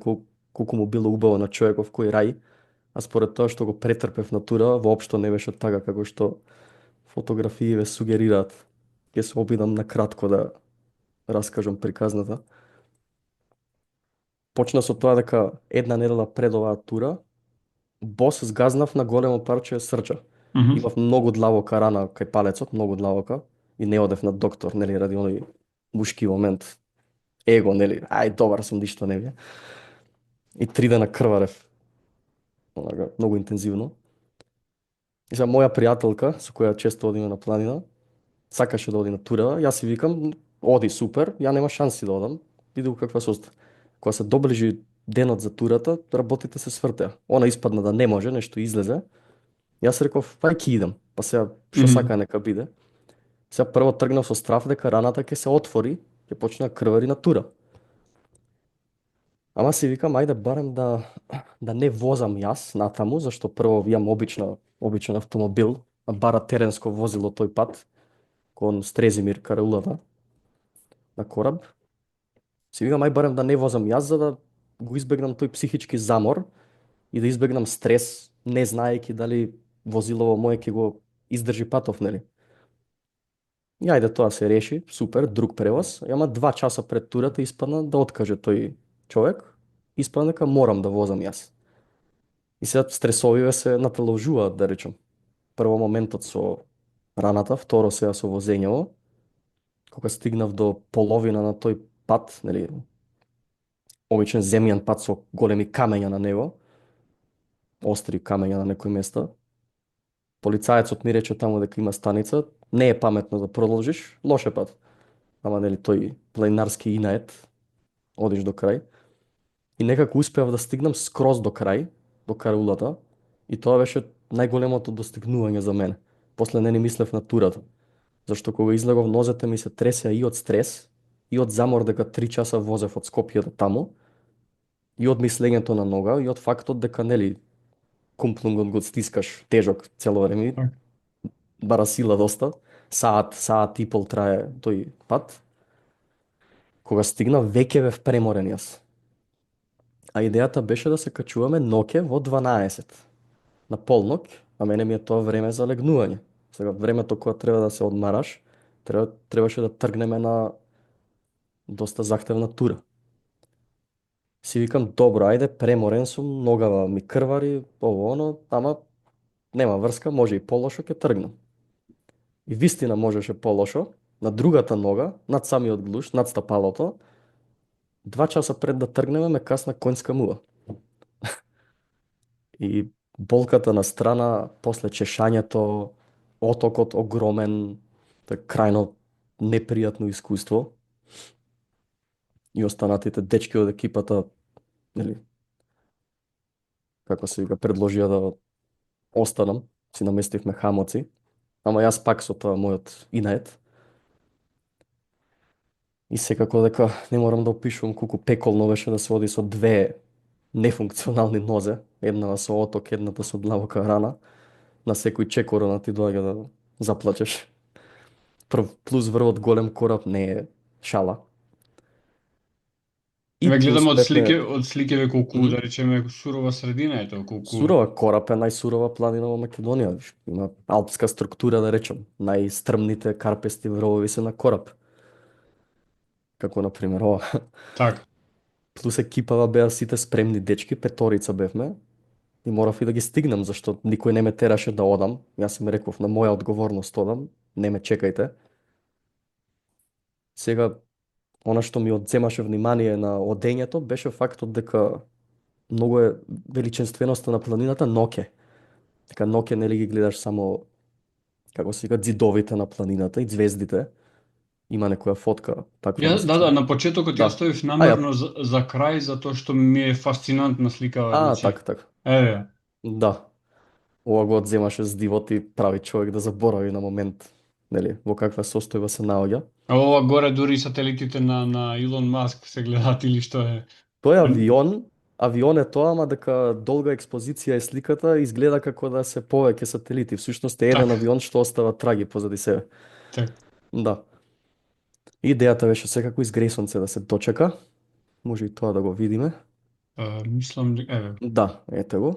колку му било убаво на човеков кој рај, а според тоа што го претрпев на тура, воопшто не беше така како што фотографииве сугерираат. Ќе се обидам на кратко да раскажам приказната. Почна со тоа дека една недела пред оваа тура, бос згазнав на големо парче срча. Мгм. Имав многу длабока рана кај палецот, многу длабока, и не одев на доктор, нели, ради оној мушки момент. Его, нели, ај, добар сум, ништо не ви е. И 3 дена крварев, онака, многу интензивно. И сега моја пријателка, со која често одиме на планина, сакаше да оди на тура, јас си викам, оди супер, ја нема шанси да одам, види го каква состоја. Кога се доближи денот за турата, работите се свртеа. Она испадна да не може, нешто излезе. Јас реков, ај ќе идам, па сега што Мгм. сака нека биде. Сега прво тргнав со страф дека раната ќе се отвори, ќе почне да крвари на тура. Ама си викам, ајде барем да не возам јас натаму, зашто прво имам обичен автомобил, а бара теренско возило тој пат, кон Стрезимир караулата на кораб. Си викам, ај барем да не возам јас, за да го избегнам тој психички замор и да избегнам стрес, не знаејќи дали возилово моје ќе го издржи патов, нели? И ајде тоа се реши, супер, друг превоз. Ама 2 часа пред турата испадна да откаже тој човек. Испадна дека морам да возам јас. И сега стресовиве се натоложуваат, да речем. Прво моментот со раната, второ сега со возењево. Кога стигнав до половина на тој пат, нели, обичен земјан пат со големи камења на него, остри камења на некои места, полицаецот ми рече таму дека има станица, не е паметно да продолжиш, лош е пат. Ама нели тој планинарски инает, одиш до крај. И некако успеав да стигнам скроз до крај, до караулата, и тоа беше најголемото достигнување за мене. После не ни мислев на турата, зашто кога излегов нозете ми се тресеа и од стрес, и од замор дека 3 часа возев од Скопје до таму, и од мислењето на нога, и од фактот дека нели кумплунгот го стискаш тежок цело време, Так. бара сила доста, саат и пол трае тој пат. Кога стигна веќе бев преморен јас. А идејата беше да се качуваме ноќе во 12 на полнок, а мене ми е тоа време за легнување. Сега времето кога треба да се одмараш, требаше да тргнеме на доста захтевна тура. Си викам, добро, ајде, преморен сум, ногава ми крвари, ово оно, ама нема врска, може и полошо, ќе тргнам. И вистина можеше полошо, на другата нога, над самиот глуш, над стапалото, 2 часа пред да тргнеме ме касна конјска муа. И болката на страна, после чешањето, отокот огромен, тоа е крајно непријатно искуство. И останатите дечки од екипата, нели, како се вика, предложија да останам, си наместивме хамоци, ама јас пак со тоа мојот инает. И секако дека не морам да опишувам колку пеколно беше да се оди со две нефункционални нозе, едната со оток, едната со длабока рана, на секој чекор ти доаѓа да заплачеш. Плюс врвот голем кораб не е шала. И Еве плюс гледам бевме од сликеве колку Мгм. да речеме сурова средина е тоа, колку Сурова кораб е најсурова планина во Македонија. Има алпска структура, да речем. Најстрмните карпести врвови се на кораб. Како на пример ова. така. Плюс екипава беа сите спремни дечки, петорица бевме. И морав и да ги стигнам, зашто никој не ме тераше да одам. Јас им реков на моја одговорност одам, не ме чекајте. Сега, она што ми одземаше внимание на одењето беше фактот дека многу е величинственоста на планината ноќе. Дека ноќе нели ги гледаш само, како се вика, ѕидовите на планината и ѕвездите. Има некоја фотка, таква Ја, мислам да, што. да, на почетокот ја Да. ставив А ја, намерно за крај, затоа што ми е фасцинантна сликава, значи. така, така. Еве ја. Да. Ова го одземаше з дивот и прави човек да заборави на момент, нели, во каква состојба се наоѓа. А ова горе дури сателитите на Илон Маск се гледаат или што е. Тој е авион, авион е тоа, ама дека долга експозиција е сликата, изгледа како да се повеќе сателити. Всушност е еден Така, авион што остава траги позади себе. така. Да. Идејата беше секако изгресонце да се дочека. Може и тоа да го видиме. Мислам, еве. Да, ете го.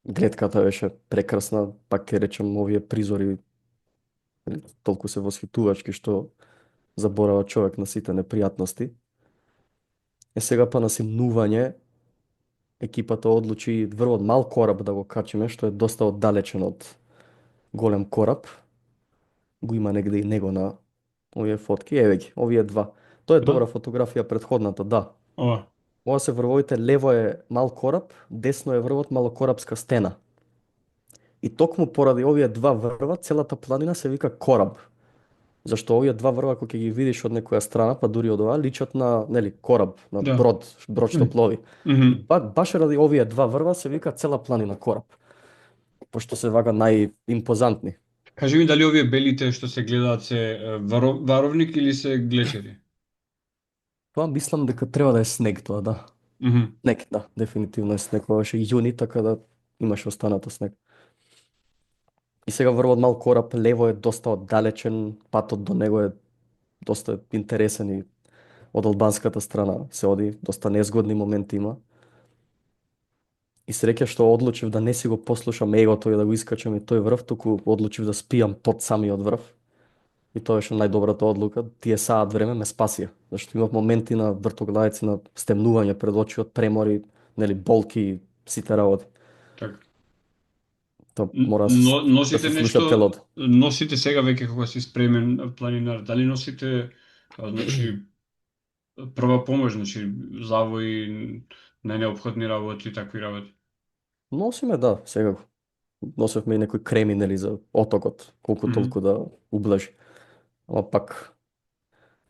Гледката беше прекрасна, пак ќе речем овие призори толку се восхитувачки што заборава човек на сите непријатности. Е сега па на симнување екипата одлучи врвот мал кораб да го качиме, што е доста оддалечен од голем кораб. Го има негде и него на овие фотки. Еве ги, овие два. Тоа е добра фотографија предходната, да. Ова. Ова се врвовите, лево е мал кораб, десно е врвот малокорабска стена. И токму поради овие два врва, целата планина се вика кораб. Зашто овие два врва кога ќе ги видиш од некоја страна, па дури од оваа, личат на, нели, кораб, на Да. брод што плови. И Мгм. баш ради овие два врва се вика цела планина кораб, пошто се вака најимпозантни. Кажи ми дали овие белите што се гледаат се варовник или се глечери? Тоа мислам дека треба да е снег тоа, да. Мгм. Снег, да, дефинитивно е снег. Ова беше јуни, така да имаше останато снег. И сега врвот мал кораб, лево е доста оддалечен, патот до него е доста интересен и од албанската страна се оди, доста незгодни моменти има. И среќа што одлучив да не си го послушам егото и да го искачам и тој врв, туку одлучив да спијам под самиот врв. И тоа беше најдобрата одлука. Тие саат време ме спасија. Зашто имав моменти на вртоглавици, на стемнување пред очи од премори, нели болки, сите работи. Така. Тоа мора да Носите се слуша нешто, телото. носите сега веќе кога си спремен планинар, дали носите значи прва помош, значи завои, најнеопходни работи, такви работи. Носиме, да, секако. Носевме и некои креми, нели, за отокот, колку Мгм. толку да ублажи. Ама пак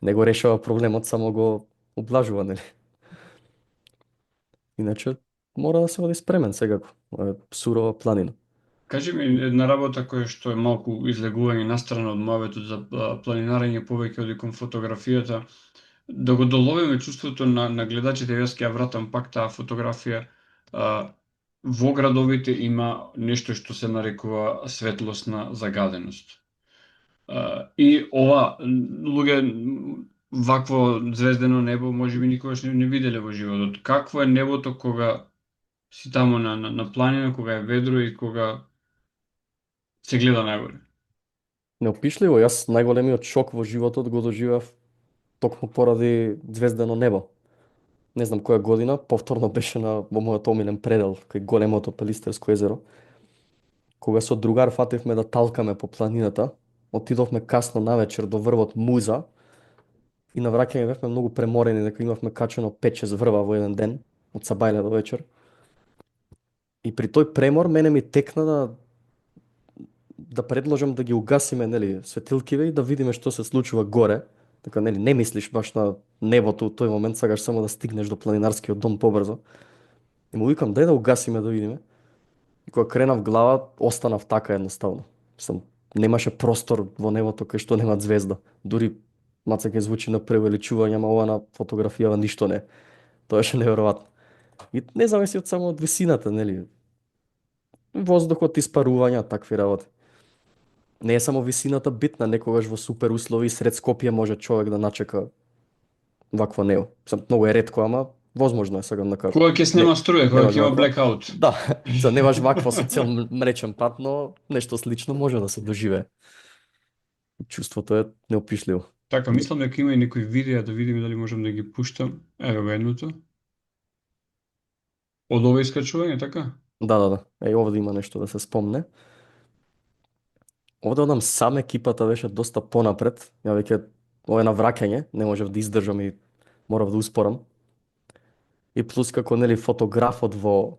не го решава проблемот, само го ублажува, нели. Иначе мора да се оди спремен секако. Е сурова планина. Кажи ми една работа која што е малку излегување настрана од мојавето за планинарење повеќе оди кон фотографијата, да го доловиме чувството на гледачите, јас ќе ја вратам пак таа фотографија. А, во градовите има нешто што се нарекува светлосна загаденост. И ова луѓе вакво звездено небо можеби никогаш не виделе во животот. Какво е небото кога си таму на планина, кога е ведро и кога се гледа најгоре? Неопишливо, јас најголемиот шок во животот го доживав токму поради звездено небо. Не знам која година, повторно беше во мојот омилен предел, кај големото Пелистерско езеро, кога со другар фативме да талкаме по планината, отидовме касно навечер до врвот Муза и на враќање бевме многу преморени дека имавме качено 5-6 врва во еден ден, од сабајле до вечер. И при тој премор мене ми текна да предложам да ги угасиме, нели, светилкиве и да видиме што се случува горе. Така, нели, не мислиш баш на небото, у тој момент сакаш само да стигнеш до планинарскиот дом побрзо. И му викам, дај да угасиме да видиме. И кога кренав глава, останав така едноставно. Сам, немаше простор во небото кај што нема звезда. Дури, маца ќе звучи на превеличување, ама ова на фотографија ништо не. Тоа беше неверојатно. И не зависи од само од висината, нели? Воздухот, испарувања, такви работи. Не е само висината битна, некогаш во супер услови сред Скопје може човек да начека вакво небо. Сам многу е ретко, ама возможно е, сакам да кажам. Кога ќе Не, снема струја, не кога баш ќе има вакво. блекаут. Да, за не баш вакво со цел мречен пат, но нешто слично може да се доживее. Чувството е неопишливо. Така, мислам дека има и некои видеа, да видиме дали можам да ги пуштам. Ево го едното. Од ова искачување, така? Да, да, да. Овде има нешто да се спомне. Овде одам сам, екипата беше доста понапред. Ја веќе ова е на враќање, не можев да издржам и морав да успорам. И плюс како нели фотографот во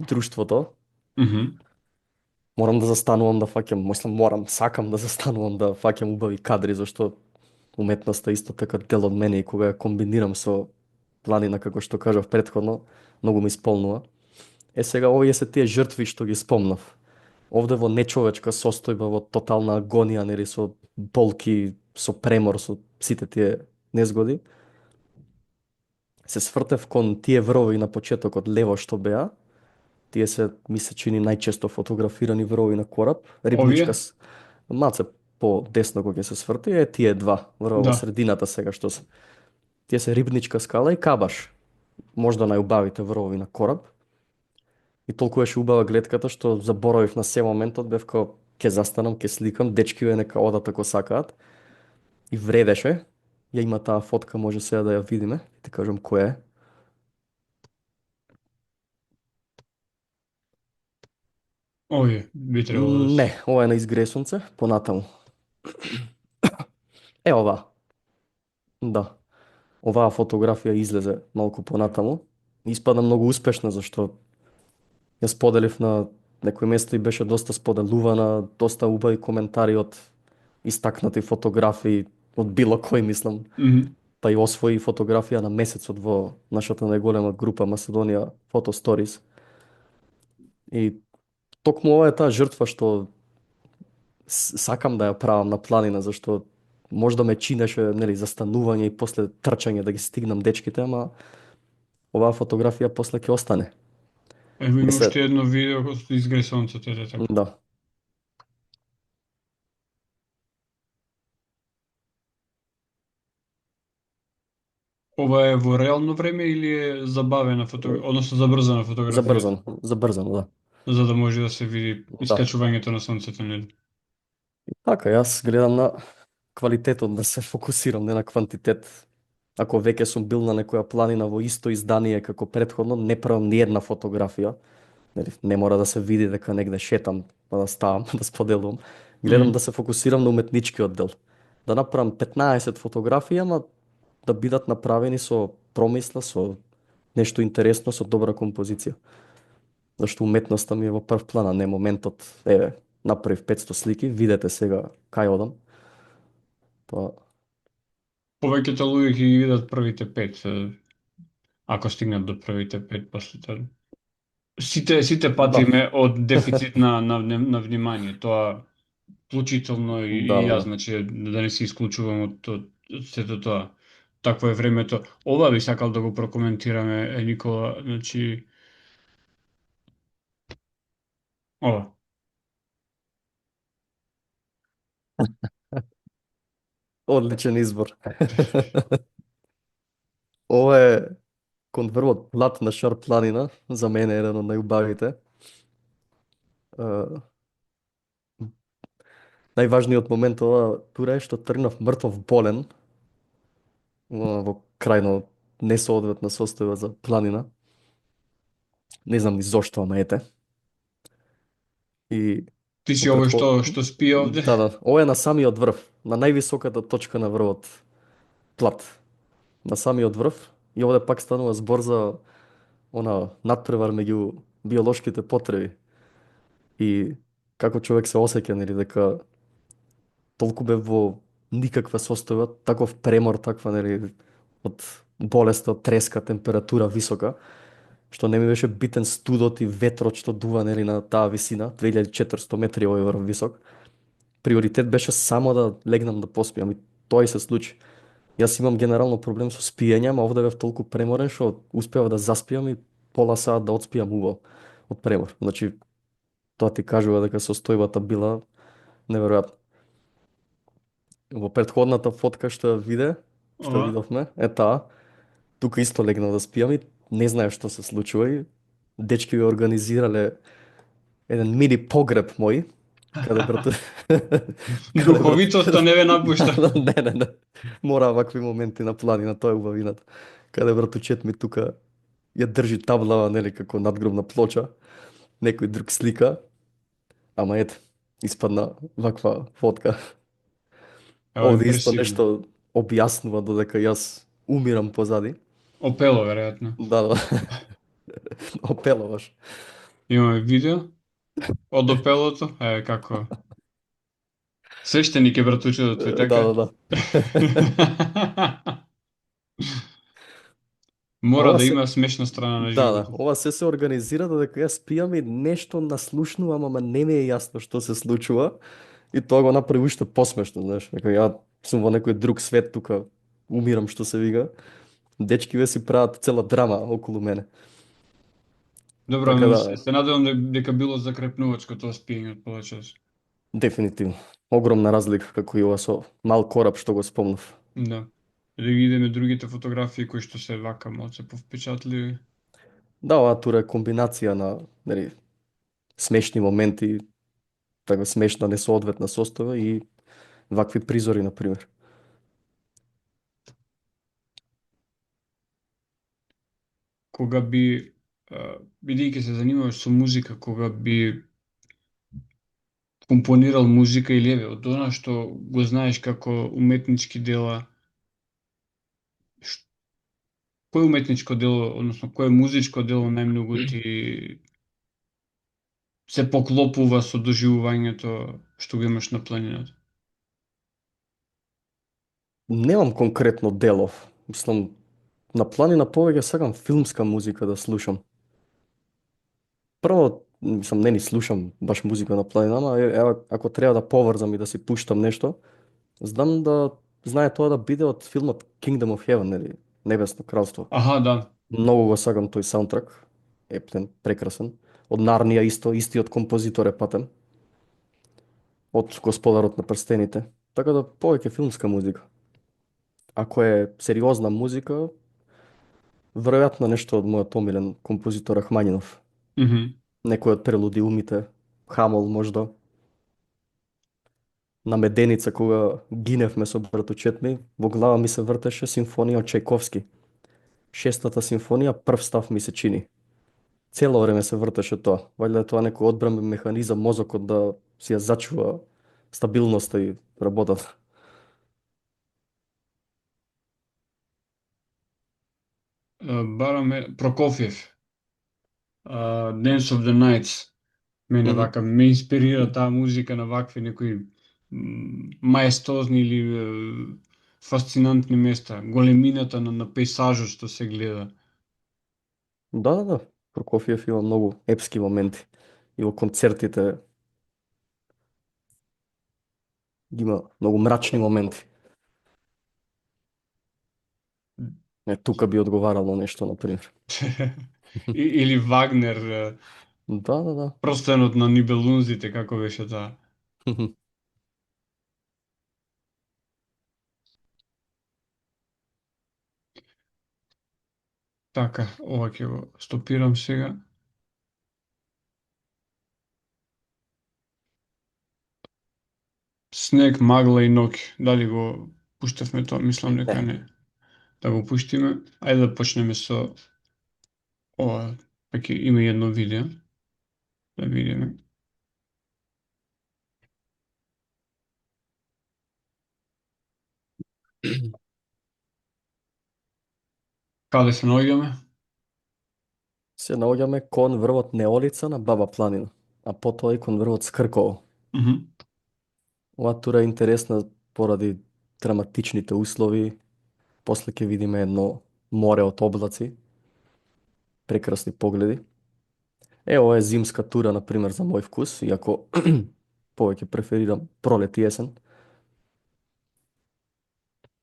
друштвото, Мгм. морам да застанувам да фаќам, морам, сакам да застанувам да фаќам убави кадри, зашто уметноста е исто така дел од мене и кога ја комбинирам со планина, како што кажав претходно, многу ме исполнува. Е сега овие се тие жртви што ги спомнав. Овде во нечовечка состојба, во тотална агонија, нели со болки, со премор, со сите тие незгоди, се свртев кон тие врвови на почетокот лево што беа. Тие се, ми се чини, најчесто фотографирани врвови на кораб. Рибничка Овие? маце по десно кога ќе се сврти, е тие два врва во Да. средината сега што се. Тие се Рибничка скала и Кабаш. Можда најубавите врвови на кораб. И толку беше убава гледката што заборавив на се моментот, бев као ќе застанам, ќе сликам, дечкиве нека одат ако сакаат. И вредеше. Ја има таа фотка, може сега да ја видиме. И ти кажам која е. Овие би требало да се. Не, ова е на изгресунце, понатаму. Е ова. Да. Оваа фотографија излезе малку понатаму. Испадна многу успешна, зашто ја споделив на некој место и беше доста споделувана, доста убави коментари од истакнати фотографи, од било кој, мислам. Мгм. Па и освои фотографија на месецот во нашата најголема група Macedоnia Photo Stories. И токму ова е таа жртва што сакам да ја правам на планина, зашто можда ме чинеше, нели, застанување и после трчање да ги стигнам дечките, ама оваа фотографија после ќе остане. Ево Е има се, уште едно видео од изгре сонцето, ете така. да. Ова е во реално време или е забавена фотографија, односно забрзана фотографијата, Забрзано, да. за да може да се види Да. искачувањето на сонцето, нели? Така, јас гледам на квалитетот да се фокусирам, не на квантитет. Ако веќе сум бил на некоја планина во исто издание како претходно, не правам ни една фотографија. Нели, не мора да се види дека негде шетам, па да ставам, да споделувам. Гледам Мгм. да се фокусирам на уметничкиот дел. Да направам 15 фотографии, ама да бидат направени со промисла, со нешто интересно, со добра композиција. Зашто уметноста ми е во прв план, а не моментот, еве, направив 500 слики, видете сега кај одам. Па, Повеќето луѓе ќе ги видат првите пет, ако стигнат до првите пет после тоа. Сите да, патиме од дефицит на внимание. Тоа вклучително да, и да, јас, да. значи да не се исклучувам од сето тоа. Такво е времето. Ова би сакал да го прокоментираме, Никола, значи ова. Одличен избор. Ова е кон врвот плат на Шар планина, за мене е еден од најубавите. Е, најважниот момент ова тура е што тргнав мртов болен во крајно несоодветна состојба за планина. Не знам ни зошто, ама ете. И Ти во си овој што претход... што спие овде? Да, да, ова е на самиот врв, на највисоката точка на врвот плат, на самиот врв. И овде пак станува збор за она надпревар меѓу биолошките потреби и како човек се осеќа, нели, дека толку бев во никаква состојба, таков премор, таква, нели, од болест, од треска, температура висока, што не ми беше битен студот и ветрот што дува, нели, на таа висина, 2400 метри овој врв висок. Приоритет беше само да легнам да поспиам и тоа и се случи. Јас имам генерално проблем со спиење, ама овде бев толку преморен што успеав да заспиам и пола саат да одспиам убаво од премор. Значи, тоа ти кажува дека состојбата била неверојатна. Во претходната фотка што ја виде, што Ова. видовме, е таа. Тука исто легнав да спиам и не знаев што се случува и дечки ја организирале еден мини погреб мој, каде брато каде брато Духовитоста не ве напушта. не, не, не. Мора вакви моменти на планина, тоа е убавината. Каде братучет ми тука ја држи таблава, нели, како надгробна плоча, некој друг слика, ама ете, испадна ваква фотка. Ево, Овде исто импресивно. нешто објаснува додека јас умирам позади. Опело, веројатно. Да, да, опеловаш. Имаме видео од опелото, како свештеник е братучето тој, Да, така? да, да. А Мора ова да се, има смешна страна на да, да, животот. ова се организира додека јас спијам и нешто наслушнувам, ама не ми е јасно што се случува. И тоа го направи уште посмешно, знаеш, дека ја сум во некој друг свет тука, умирам што се вика. Дечкиве си прават цела драма околу мене. Добро, Така ама се, да, се надевам дека било закрепнувачко тоа спиење од повеќе. дефинитивно. Огромна разлика како и ова со мал кораб што го спомнав. Да. Да ги видиме другите фотографии кои што се вака малце повпечатливи. Да, оваа тура е комбинација на, нели, смешни моменти, така смешна несоодветна состојба и вакви призори на пример. Кога би, бидејќи се занимаваш со музика, кога би компонирал музика или еве, од она што го знаеш како уметнички дела, ш- кој уметничко дело, односно кој музичко дело најмногу ти се поклопува со доживувањето што го имаш на планината? Немам конкретно дело. Мислам, на планина повеќе сакам филмска музика да слушам. Прво, мислам, не ни слушам баш музика на планина, ама ако треба да поврзам и да си пуштам нешто, знам да знае тоа да биде од филмот Kingdom of Heaven, или Небесно кралство. Аха, да. Многу го сакам тој саундтрак. Ептен, прекрасен. Од Нарнија исто, истиот композитор е патен. Од Господарот на прстените. Така да повеќе филмска музика. Ако е сериозна музика, веројатно нешто од мојот омилен композитор Рахманинов. Мгм. Некој од прелудиумите, Хамол можда. на Меденица кога гиневме со братучет ми, во глава ми се вртеше симфонија од Чајковски. Шестата симфонија, прв став ми се чини. Цело време се вртеше тоа. Вајде е тоа некој одбранбен механизам мозокот да си ја зачува стабилноста и работата. Бараме Прокофиев, Dance of the Nights. Мене Мгм. вака ме инспирира таа музика на вакви некои маестозни или фасцинантни места, големината на пейзажот што се гледа. Да, да, да. Прокофиев има многу епски моменти. И во концертите има многу мрачни моменти. Тука би одговарало нешто, например. Или Вагнер, Да, да, да. прстенот на Нибелунзите, како беше таа. Така, ова ќе го стопирам сега. Снег, магла и ноќ. Дали го пуштавме тоа? Мислам дека Не. не. Да го пуштиме. Ајде да почнеме со ова. Паќе има и едно видео. Да видиме. Каде се наоѓаме? Се наоѓаме кон врвот Неолица на Баба Планина, а потоа и кон врвот Скрково. Мгм. Ова тура е интересна поради драматичните услови. После ќе видиме едно море од облаци, прекрасни погледи. Ова е зимска тура, например, за мој вкус, иако повеќе преферирам пролет и есен.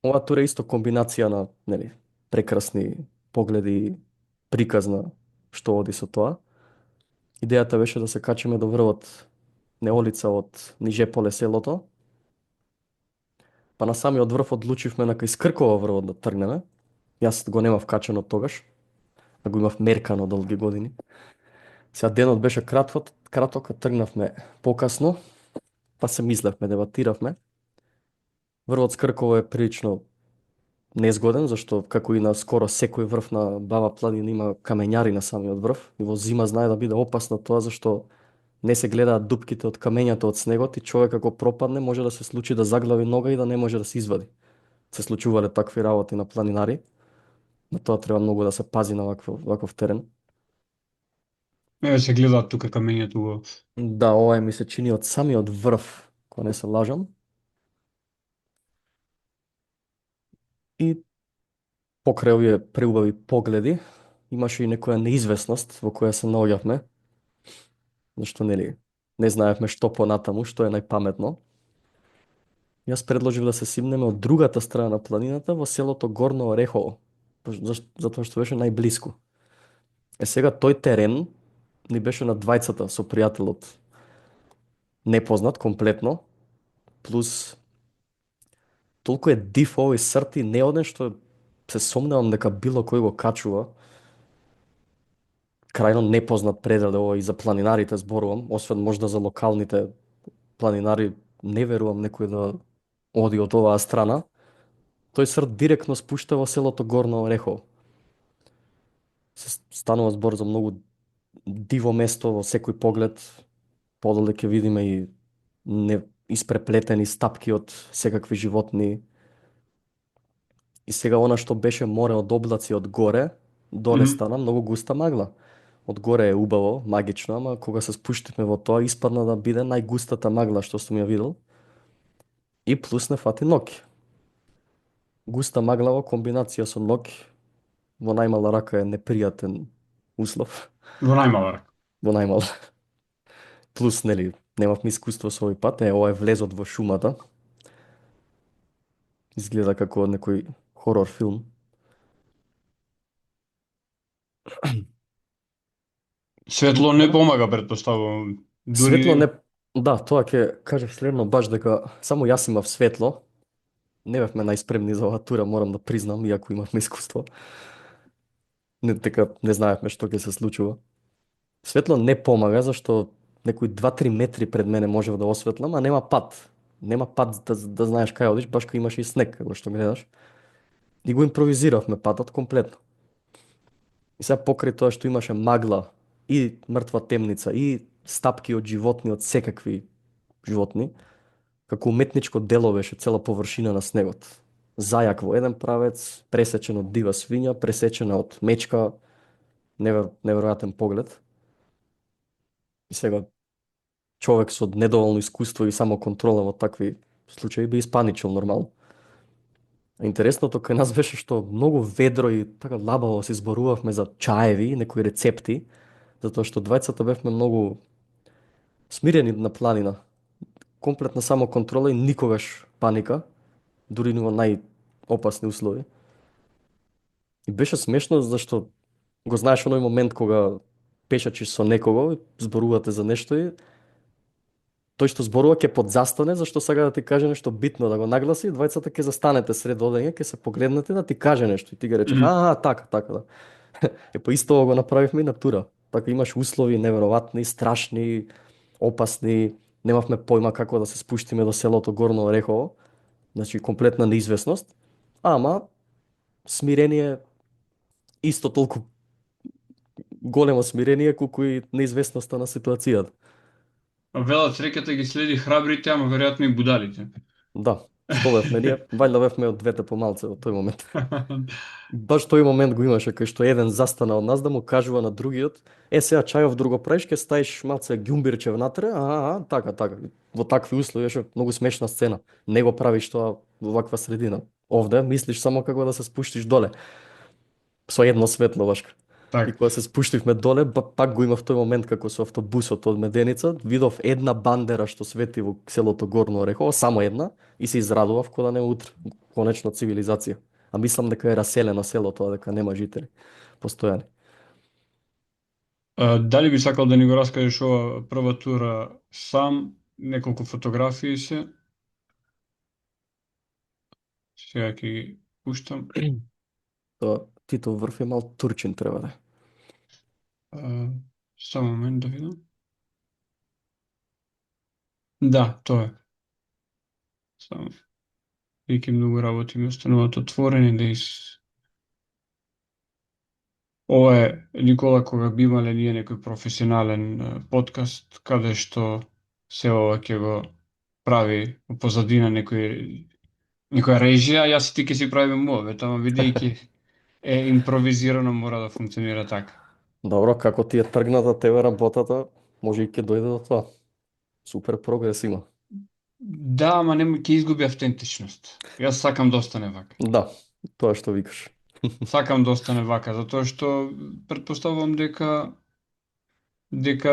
Ова тура е исто комбинација на, нели, прекрасни погледи и приказна што оди со тоа. Идејата беше да се качиме до врвот Неолица од Нижеполе селото, па на самиот врв одлучивме на кај Скркова врвот да тргнеме. Јас го немав качено тогаш, а го имав меркано долги години. Сега денот беше краток, а тргнавме покасно, па се мислевме, дебатиравме. Врвот Скрково е прилично незгоден, зашто како и на скоро секој врв на Баба Планина има камењари на самиот врв и во зима знае да биде опасно тоа зашто не се гледаат дупките од камењата од снегот и човек ако пропадне може да се случи да заглави нога и да не може да се извади. Се случувале такви работи на планинари, на тоа треба многу да се пази на ваков терен. Еве се гледаат тука камењата убаво. Да, ова ми се чини од самиот врв, кога не се лажам. И покрај овие преубави погледи, имаше и некоја неизвестност во која се наоѓавме, зашто нели не знаевме што понатаму, што е најпаметно. Јас предложив да се симнеме од другата страна на планината во селото Горно Орехово, затоа што беше најблиску. Сега тој терен ни беше на двајцата со пријателот непознат комплетно, плюс толку е див овој срт и неоден што се сомневам дека било кој го качува. Крајно непознат предел ова и за планинарите зборувам, освен можда за локалните планинари, не верувам некој да оди од оваа страна. Тој срт директно спушта во селото Горно Орехово. Станува збор за многу диво место во секој поглед. Подоле ќе видиме и не испреплетени стапки од секакви животни. И сега она што беше море од облаци од горе, доле Мгм. стана многу густа магла. Од горе е убаво, магично, ама кога се спуштивме во тоа, испадна да биде најгустата магла што сум ја видел. И плюс не фати ноќ. Густа магла во комбинација со ноќ во најмала рака е непријатен услов. Во најмала рака. Во најмала. Плюс, нели, немавме искуство со овој пат, ова е влезот во шумата. Изгледа како некој хорор филм. И Светло не тоа, помага, претпоставувам. светло Дури не... Да, тоа ќе кажев следно баш дека само јас имав светло. Не бевме најспремни за оваа тура, морам да признам, иако имавме искуство. Не, дека не знаевме што ќе се случува. Светло не помага, зашто некои 2-3 метри пред мене можев да осветлам, а нема пат. нема пат да знаеш кај одиш, баш кај имаш и снег, како што гледаш. И го импровизиравме патот комплетно. И сега покрај тоа што имаше магла и мртва темница и стапки од животни, од секакви животни, како уметничко дело беше цела површина на снегот. Зајак во еден правец, пресечен од дива свиња, пресечена од мечка, неверојатен поглед. И сега човек со недоволно искуство и само контрола во такви случаи би испаничил нормално. А интересното кај нас беше што многу ведро и така лабаво се зборувавме за чаеви, некои рецепти, затоа што двајцата бевме многу смирени на планина. Комплетна само контрола и никогаш паника, дури во најопасни услови. И беше смешно зашто го знаеш оној момент кога пешачиш со некого, зборувате за нешто и тој што зборува ќе подзастане зашто сака да ти каже нешто битно да го нагласи, двајцата ќе застанете сред одење, ќе се погледнете да ти каже нешто и ти го речеш Мгм. така, така да. Па исто ова го направивме и на тура. Така имаш услови неверојатни, страшни, опасни, немавме појма како да се спуштиме до селото Горно Орехово, значи комплетна неизвестност, ама смирение исто толку големо смирение колку и неизвестноста на ситуацијата. Велат среќата ги следи храбрите, ама веројатно и будалите. Да, што бевме ние? Вајда бевме од двете помалце во тој момент. Баш тој момент го имаше кај што еден застана од нас да му кажува на другиот, сега чајов друго праиш, ке стаиш малце ѓумбирче внатре, така, така. Во такви услови беше многу смешна сцена. Не го правиш тоа во ваква средина. Овде мислиш само како да се спуштиш доле. Со едно светло баш. И Так. кога се спуштивме доле, пак го имав тој момент како со автобусот од Меденица, видов една бандера што свети во селото Горно Орехово, само една, и се израдував кога да не утре. Конечно цивилизација. А мислам дека е раселено селото, а дека нема жители постојани. Дали би сакал да ни го раскажеш ова прва тура сам, неколку фотографии се, сега ќе ги пуштам. Тоа Титов врв е мал турчин треба да е. А, само момент да видам. Да, тоа е. Само. Веќе многу работи ми остануваат отворени да Ова е Никола кога би имале ние некој професионален подкаст каде што се ова ќе го прави во позадина некоја режија, јас и ти ќе си правиме муавет, ама бидејќи е импровизирано мора да функционира така. Добро, како ти е тргната тебе работата, може и ќе дојде до тоа. Супер прогрес има. Да, ама нема ќе изгуби автентичност. Јас сакам да остане вака. Да, тоа што викаш. Сакам да остане вака, затоа што претпоставувам дека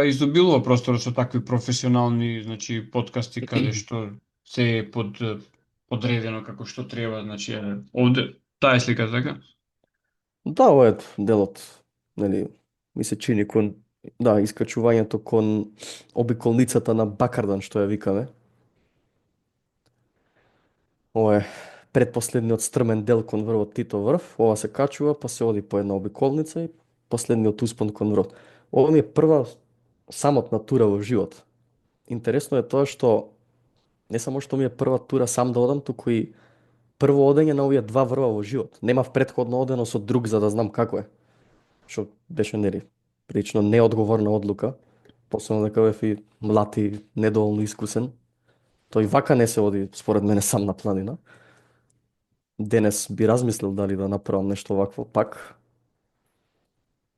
изобилува просторот со такви професионални, значи, подкасти каде што се е подредено како што треба, значи, овде таа е слика, така? Да, ова е делот, нели, ми се чини кон, да, искачувањето кон обиколницата на Бакардан, што ја викаме. Ова е предпоследниот стрмен дел кон врвот Тито врв, ова се качува, па се оди по една обиколница и последниот успон кон врвот. Ова ми е прва самотна тура во живот. Интересно е тоа што не само што ми е прва тура сам да одам, туку и прво одење на овие два врва во живот. Немав претходно одено со друг за да знам како е. Што беше нели прилично неодговорна одлука, посебно дека бев и млад и недоволно искусен. Тој вака не се оди според мене сам на планина. Денес би размислил дали да направам нешто вакво пак.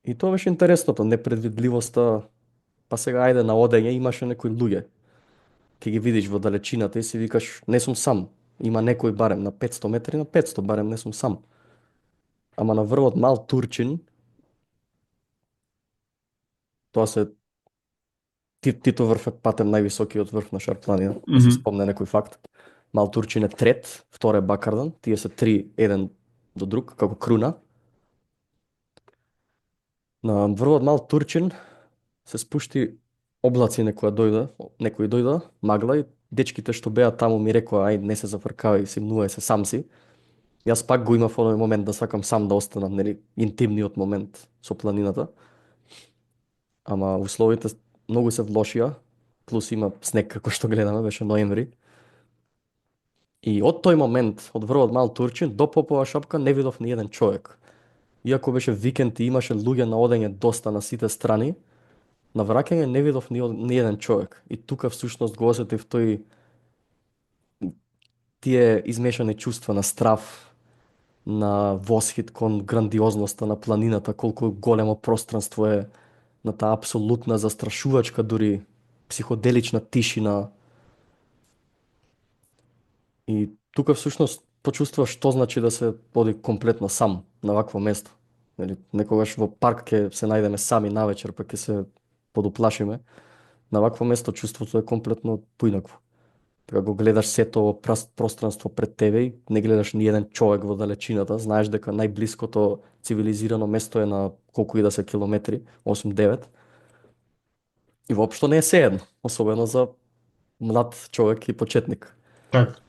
И тоа беше интересното, непредвидливоста, па сега ајде на одење имаше некои луѓе. Ќе ги видиш во далечината и си викаш не сум сам. Има некој барем на 500 метри, на 500 барем не сум сам. Ама на врвот Мал Турчин, тоа се Тито врв е патем највисокиот врв на Шарпланина, да се Мгм. спомне некој факт. Мал Турчин е трет, втор е Бакардан, тие се три еден до друг, како круна. На врвот Мал Турчин се спушти облаци некој дојда, магла и дечките што беа таму ми рекоа ај не се зафркавај, симнувај се сам си. Јас пак го имав оној момент да сакам сам да останам, нели, интимниот момент со планината. Ама условите многу се влошија, плюс има снег како што гледаме, беше ноември. И од тој момент, од врвот Мал Турчин до Попова шапка не видов ни еден човек. Иако беше викенд и имаше луѓе на одење доста на сите страни, на враќање не видов ни еден човек. И тука всушност го осетив тие измешани чувства на страв, на восхит кон грандиозноста на планината, колку големо пространство е, на таа апсолутна застрашувачка дури психоделична тишина. И тука всушност почувствуваш што значи да се оди комплетно сам на вакво место. Нели, некогаш во парк ќе се најдеме сами навечер, па ќе се подуплашиме. На вакво место чувството е комплетно поинакво. Така го гледаш сето во пространство пред тебе и не гледаш ни еден човек во далечината, знаеш дека најблиското цивилизирано место е на колку и да се километри, 8-9. И воопшто не е сеедно, особено за млад човек и почетник. Така.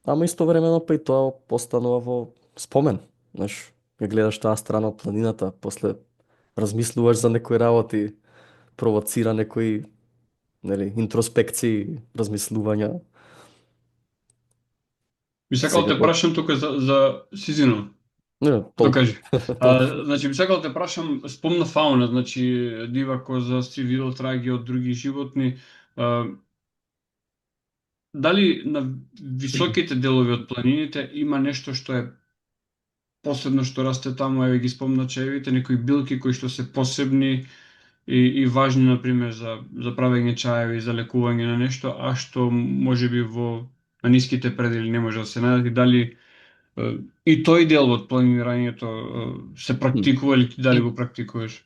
Ама истовремено па и тоа постанува во спомен. Знаеш, ја гледаш таа страна од планината, после размислуваш за некои работи, провоцира некои, нели, интроспекции, размислувања. Би сакал те Секако, прашам тука за Сизино. не, толку. Докажи. Толку. Значи, би сакал те прашам, спомна фауна, значи, дива коза, си видел траги од други животни. А, дали на високите делови од планините има нешто што е посебно што расте таму, еве ги спомна чаевите, некои билки кои што се посебни и важни, например, за правење чаеви, за лекување на нешто, а што можеби на ниските предели не може да се најде, дали и тој дел од планирањето се практикува или ти дали го практикуваш?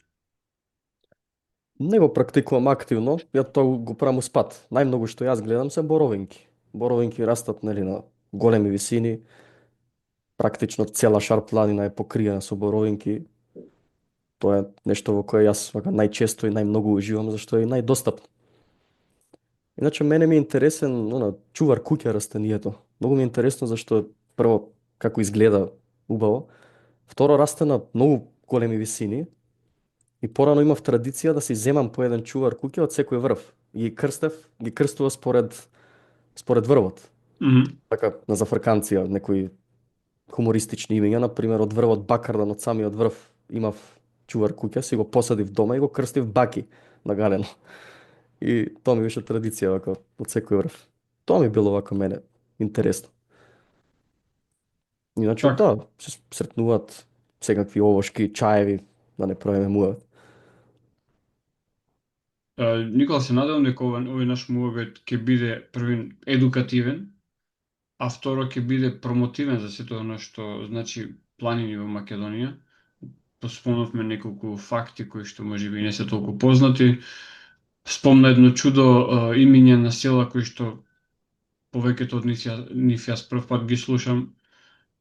Не го практикувам активно, ја тоа го правам успат. Најмногу што јас гледам се боровинки. Боровинки растат, нели, на големи висини. Практично цела Шар планина е покриена со боровинки. Тоа е нешто во кое јас вака најчесто и најмногу уживам, зашто е и најдостапно. Иначе мене ми е интересен, чувар куќа растенијето. Многу ми е интересно зашто прво како изгледа убаво, второ расте на многу големи висини и порано имав традиција да си земам по еден чувар куќа од секој врв. И ги крстува според врвот. Мгм. Така на зафрканција некои хумористични имиња, на пример од врвот Бакардан, од самиот врв имав чувар куќа, си го посадив дома и го крстив Баки на галено. И тоа ми беше традиција вака од секој врв. Тоа ми било вака мене интересно. Иначе Така. да, се сретнуваат секакви овошки, чаеви, да не правиме муавет. Никола, се надевам дека овој наш муабет ќе биде првин едукативен, а второ ќе биде промотивен за сето оно што значи планини во Македонија. Поспомнавме неколку факти кои што можеби не се толку познати. Спомна едно чудо имиње на села кои што повеќето од нив јас прв пат ги слушам.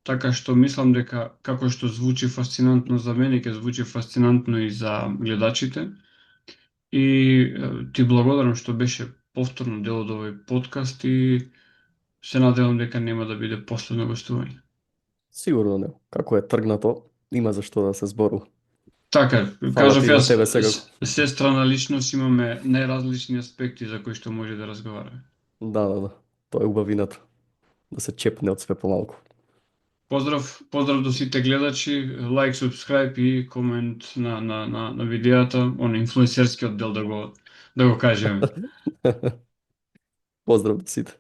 Така што мислам дека како што звучи фасцинантно за мене, ќе звучи фасцинантно и за гледачите. И ти благодарам што беше повторно дел од овој подкаст и се надевам дека нема да биде последно гостување. Сигурно не. Како е тргнато, има за што да се зборува. Така, Фала кажав ти и на јас, тебе секако. сестра на личност имаме најразлични аспекти за кои што може да разговараме. Да, да, да. Тоа е убавината. Да се чепне од све помалку. Поздрав, поздрав до сите гледачи, лайк, субскрајб и комент на видеото, он инфлуенсерскиот дел да го кажеме. Поздрав до сите.